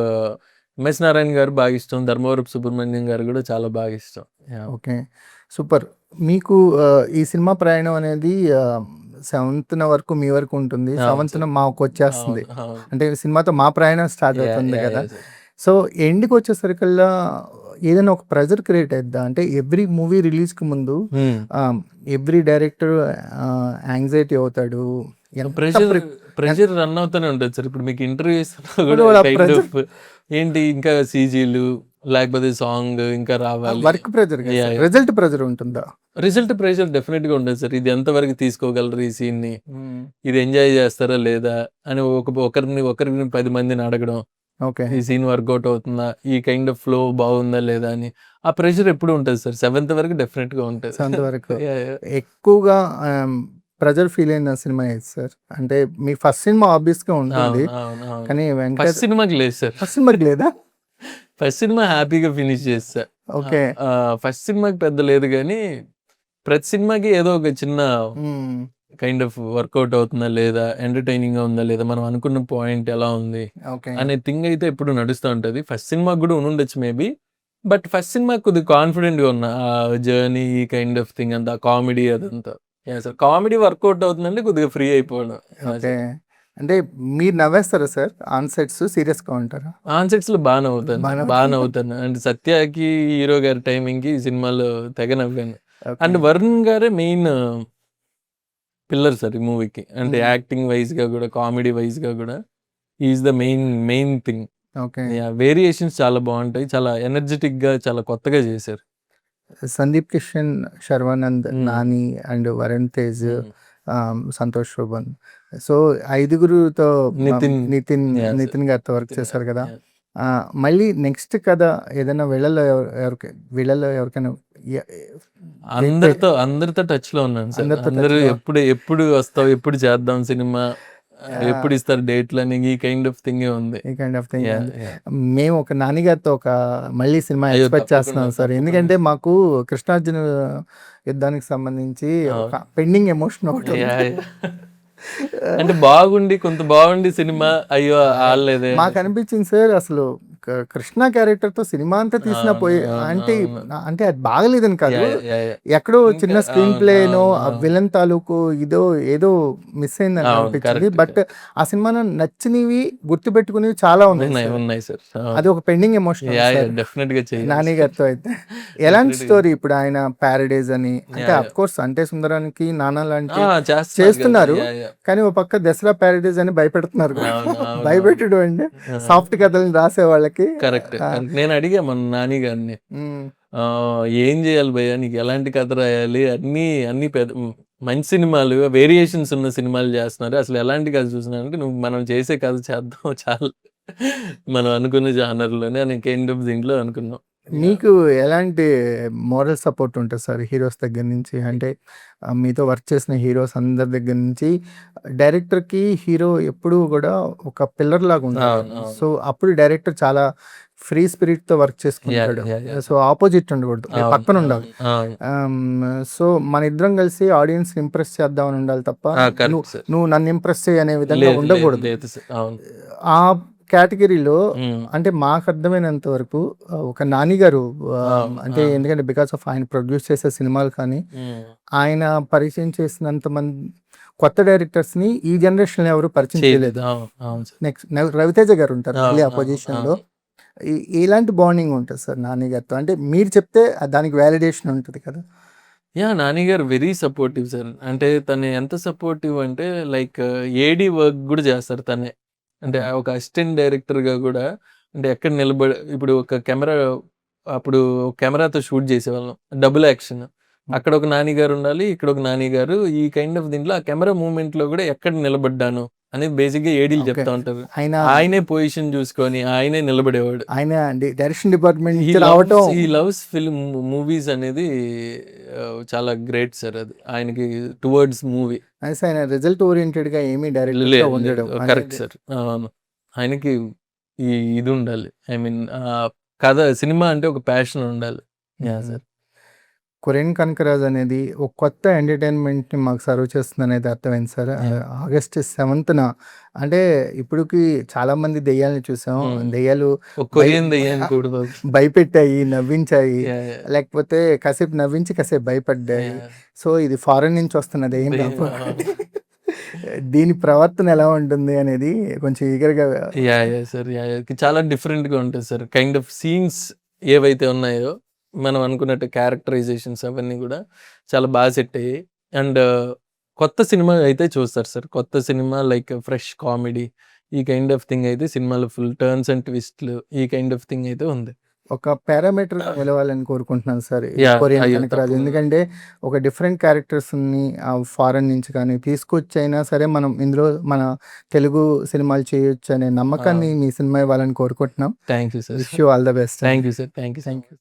ఎంఎస్ నారాయణ గారు బాగా ఇష్టం. ధర్మవరపు సుబ్రహ్మణ్యం గారు కూడా చాలా బాగా ఇష్టం. యాహ్! ఓకే. సూపర్. మీకు ఈ సినిమా ప్రయాణం అనేది 7థ్ వరకు మీ వరకు ఉంటుంది. అవును 7థ్‌న సార్. మాకొచ్చేస్తుంది. అవును, అవును. అంటే సినిమాతో మా ప్రయాణం స్టార్ట్ అవుతుంది కదా! సార్. సో, ఎండ్‌కొచ్చేసరికల్లా ఏదైనా ఒక ప్రెషర్ క్రియేట్ అయిద్దా? అంటే ఎవ్రీ మూవీ రిలీజ్‌కి ముందు హ్మ్. ఆహ్, ఎవ్రీ డైరెక్టర్ యాంగ్జైటీ అవుతాడు. ఎంత ప్రెషర్, ప్రి ఎన్ ప్రెషర్ రన్ అవుతూనే ఉంటది సార్. ఇప్పుడు మీకు ఇంటర్వ్యూ ఇస్తున్నా ఇప్పుడు కూడా కూడా కైండ్ ప్రెషర్ ఆఫ్ ఏంటి ఇంకా సీజీలు లేకపోతే సాంగ్ ఇంకా రావాలి. వర్క్ ప్రెషర్ కాదు సార్. యాహ్! రిజల్ట్ ప్రెషర్ ఉంటుందా? రిజల్ట్ ప్రెషర్ డెఫినిట్‌గా ఉంటది సార్. ఇది ఎంతవరకు తీసుకోగలరు ఈ సీన్‌ని? హ్మ్. ఇది ఎంజాయ్ చేస్తారా లేదా? అని ఒకరిని 10 మందిని అడగడం. ఓకే. ఈ సీన్ వర్కౌట్ అవుతుందా? ఈ కైండ్ ఆఫ్ ఫ్లో బాగుందా లేదా అని. ఆ ప్రెషర్ ఎప్పుడు ఉంటది సార్. 7థ్ వరకు డెఫినిట్‌గా ఉంటది. 7థ్ వరకు. యాహ్! ఎక్కువగా ప్రెషర్ ఫీల్ అయిన సినిమా ఏది సార్? అంటే మీ ఫస్ట్ సినిమా ఆబ్వియస్‌గా ఉంటుంది. అవును, అవును, అవును. కానీ ఫస్ట్ సినిమాకి లేదు సార్. ఫస్ట్ సినిమాకి లేదా? ఫస్ట్ సినిమా హ్యాపీగా ఫినిష్ చేసేసా. ఓకే. ఫస్ట్ సినిమాకి పెద్ద లేదు గానీ, ప్రతి సినిమాకి ఏదో ఒక చిన్న హ్మ్. కైండ్ ఆఫ్ వర్కౌట్ అవుతుందా లేదా? ఎంటర్‌టైనింగ్‌గా ఉందా లేదా? మనం అనుకున్న పాయింట్ ఎలా ఉంది? ఓకే. అనే థింగ్ అయితే ఎప్పుడు నడుస్తా ఉంటది. ఫస్ట్ సినిమాకి గూడా ఉండుండొచ్చు మేబీ. బట్ ఫస్ట్ సినిమాకి కొద్దిగా కాన్ఫిడెంట్‌గా ఉన్నా. ఆ జర్నీ ఈ కైండ్ ఆఫ్ థింగ్ అంతా కామెడీ అదంతా. యాహ్! సార్ కామెడీ వర్కౌట్ అవుతుందంటే కొద్దిగా ఫ్రీ అయిపోవడం. యాహ్! ఓకే. సార్. అంటే మీరు నవ్వేస్తారా సార్? ఆన్ సెట్స్ సీరియస్‌గా ఉంటారా? ఆన్ సెట్స్‌లో బా నవ్వుతాను. బా బా నవ్వుతారా? నవ్వుతాను. అండ్ 'సత్యకి' హీరో గారి టైమింగ్‌కి ఈ సినిమాలో తెగ నవ్వాను. ఓకే. అండ్ 'వరుణ్' గారే మెయిన్ పిల్లర్ సార్ ఈ మూవీకి. అంటే హ్మ్. యాక్టింగ్ వైస్‌గా గూడా, కామెడీ వైస్‌గా గూడా he is the main thing. Okay. Yeah! Variations చాలా బావుంటాయి. చాలా ఎనర్జిటిక్‌గా చాలా కొత్తగా చేశారు. సందీప్ కిషన్, శర్వానంద్, హ్మ్. నాని అండ్ వరుణ్ తేజ్, హ్మ్. సంతోష్ శోభన్. సో, ఐదుగురుతో నితిన్. నితిన్ యాహ్! సార్. నితిన్ గారితో వర్క్ నితిన్ చేశారు గారు. కదా! యాహ్! మళ్ళీ నెక్స్ట్ కథ ఏదైనా వీళ్ళలో ఎవరికైనా ఎ ఎ ఎ అందరితో టచ్‌లో ఉన్నాను సార్. అందరితో అందరూ టచ్‌లో ఎప్పుడు వస్తావు? ఎప్పుడు చేద్దాం సినిమా? ఎప్పుడు ఇస్తారు డేట్లని ఈ కైండ్ ఆఫ్ థింగ్ ఉంది. ఈ కైండ్ ఆఫ్ థింగ్ Yeah, ఉంది. yeah. మేము ఒక నానిగారితో ఒక మళ్ళీ సినిమా అయ్యో, ఎక్స్పెక్ట్ తప్పకుండా, చేస్తున్నాం సార్. తప్పకుండా. ఎందుకంటే మాకు కృష్ణార్జున యుద్ధానికి సంబంధించి ఒక పెండింగ్ ఎమోషన్ ఒకటి ఉంది. Yeah, yeah. అంటే బాగుండి కొంత బాగుండి సినిమా అయ్యో ఆడలేదే. మాకు అనిపించింది సార్ అసలు కృష్ణ క్యారెక్టర్ తో సినిమా అంతా తీసిన పోయి అంటే అంటే అది బాగలేదని కాదు, ఎక్కడో చిన్న స్క్రీన్ ప్లేనో విలన్ తాలూకు ఇదో ఏదో మిస్ అయిందని అనిపించింది. బట్ ఆ సినిమాలో నచ్చినవి గుర్తు పెట్టుకునేవి చాలా ఉన్నాయి సార్. అది ఒక పెండింగ్ ఎమోషన్ డెఫినెట్ గా చేయాలి నాని గారితో. అయితే ఎలాంటి స్టోరీ ఇప్పుడు ఆయన ప్యారడైజ్ అని అంటే అఫ్ కోర్స్ అంటే సుందరానికి నానా లాంటి చేస్తున్నారు, కానీ ఒక పక్క దసరా ప్యారడైజ్ అని భయపెడుతున్నారు. భయపెట్టడం అంటే సాఫ్ట్ కథలను రాసే వాళ్ళకి కరెక్ట్. నేను అడిగా మన నాని గారిని, ఏం చేయాలి భయ్యా, నీకు ఎలాంటి కథ రాయాలి, అన్ని పెద్ద మంచి సినిమాలు వేరియేషన్స్ ఉన్న సినిమాలు చేస్తున్నారు, అసలు ఎలాంటి కథ చూసినా అంటే నువ్వు మనం చేసే కథ చేద్దాం చాలు మనం అనుకున్న జానర్లోనే అని కైండ్ ఆఫ్ దీంట్లో అనుకున్నాం. మీకు ఎలాంటి మోరల్ సపోర్ట్ ఉంటుంది సార్ హీరోస్ దగ్గర నుంచి? అంటే మీతో వర్క్ చేసిన హీరోస్ అందరి దగ్గర నుంచి డైరెక్టర్కి హీరో ఎప్పుడూ కూడా ఒక పిల్లర్ లాగా ఉంటాడు. సో అప్పుడు డైరెక్టర్ చాలా ఫ్రీ స్పిరిట్ తో వర్క్ చేసుకుంటాడు. సో ఆపోజిట్ ఉండకూడదు, పక్కన ఉండాలి. సో మన ఇద్దరం కలిసి ఆడియన్స్ ఇంప్రెస్ చేద్దామని ఉండాలి తప్ప నువ్వు నన్ను ఇంప్రెస్ చేయి అనే విధంగా ఉండకూడదు. ఆ కేటగిరీలో అంటే మాకు అర్థమైనంత వరకు ఒక నాని గారు అంటే ఎందుకంటే బికాస్ ఆఫ్ ఆయన ప్రొడ్యూస్ చేసే సినిమాలు కానీ ఆయన పరిచయం చేసినంత మంది కొత్త డైరెక్టర్స్ ని ఈ జనరేషన్ ఎవరు పరిచయం చేయలేదు. నెక్స్ట్ రవితేజ గారు ఉంటారు మళ్ళీ ఆ పొజిషన్ లో. ఎలాంటి బాండింగ్ ఉంటుంది సార్ నాని గారితో? అంటే మీరు చెప్తే దానికి వ్యాలిడేషన్ ఉంటుంది కదా. నాని గారు వెరీ సపోర్టివ్ సార్. అంటే తను ఎంత సపోర్టివ్ అంటే లైక్ ఏడి వర్క్ కూడా చేస్తారు తనే. అంటే ఒక అసిస్టెంట్ డైరెక్టర్గా కూడా అంటే ఎక్కడ నిలబడి ఇప్పుడు ఒక కెమెరా అప్పుడు కెమెరాతో షూట్ చేసేవాళ్ళం డబుల్ యాక్షన్, అక్కడ ఒక నాని గారు ఉండాలి, ఇక్కడ ఒక నాని గారు. ఈ కైండ్ ఆఫ్ దీంట్లో ఆ కెమెరా మూవ్మెంట్ లో కూడా ఎక్కడ నిలబడ్డాను అనేది బేసిక్ గా ఏడీలు చెప్తా ఉంటారు. ఆయనే పొజిషన్ చూసుకొని ఆయనే నిలబడేవాడు. ఆయన డైరెక్షన్ డిపార్ట్మెంట్ రావటం, ఈ లవ్స్ ఫిల్మ్ మూవీస్ అనేది చాలా గ్రేట్ సార్. అది ఆయనకి టువర్డ్స్ మూవీ ఆయన రిజల్ట్ ఓరియంటెడ్ గా ఏమీ డైరెక్ట్ ఉండడం. Correct sir. ఆయనకి ఇది ఉండాలి, ఐ మీన్ కథ సినిమా అంటే ఒక ప్యాషన్ ఉండాలి. సార్ కొరియన్ కనకరాజ్ అనేది ఒక కొత్త ఎంటర్టైన్మెంట్ ని మాకు సర్వ్ చేస్తుంది అనేది అర్థమైంది సార్. ఆగస్ట్ 7th అంటే ఇప్పటికి చాలా మంది దెయ్యాలని చూసాం. దెయ్యాలు భయపెట్టాయి, నవ్వించాయి, లేకపోతే కాసేపు నవ్వించి కాసేపు భయపడ్డాయి. సో ఇది ఫారెన్ నుంచి వస్తున్న దెయ్యం కాబట్టి దీని ప్రవర్తన ఎలా ఉంటుంది అనేది కొంచెం ఈగర్గా. సార్ చాలా డిఫరెంట్ గా ఉంటుంది సార్. కైండ్ ఆఫ్ సీన్స్ ఏవైతే ఉన్నాయో మనం అనుకున్నట్టు క్యారెక్టరైజేషన్స్ అవన్నీ కూడా చాలా బాగా సెట్ అయ్యాయి. అండ్ కొత్త సినిమా అయితే చూస్తారు సార్. కొత్త సినిమా లైక్ ఫ్రెష్ కామెడీ ఈ కైండ్ ఆఫ్ థింగ్ అయితే సినిమాలో ఫుల్ టర్న్స్ అండ్ ట్విస్ట్లు ఈ కైండ్ ఆఫ్ థింగ్ అయితే ఉంది. ఒక పారామీటర్ నిలవాలని కోరుకుంటున్నాను సార్ కొరియన్ కనకరాజ్. ఎందుకంటే ఒక డిఫరెంట్ క్యారెక్టర్స్ ని ఫారెన్ నుంచి కానీ తీసుకొచ్చైనా సరే మనం ఇందులో మన తెలుగు సినిమాలు చేయొచ్చు అనే నమ్మకాన్ని మీ సినిమా ఇవ్వాలని కోరుకుంటున్నాం. Thank you sir. Wish you all the best. Thank you sir. Thank you.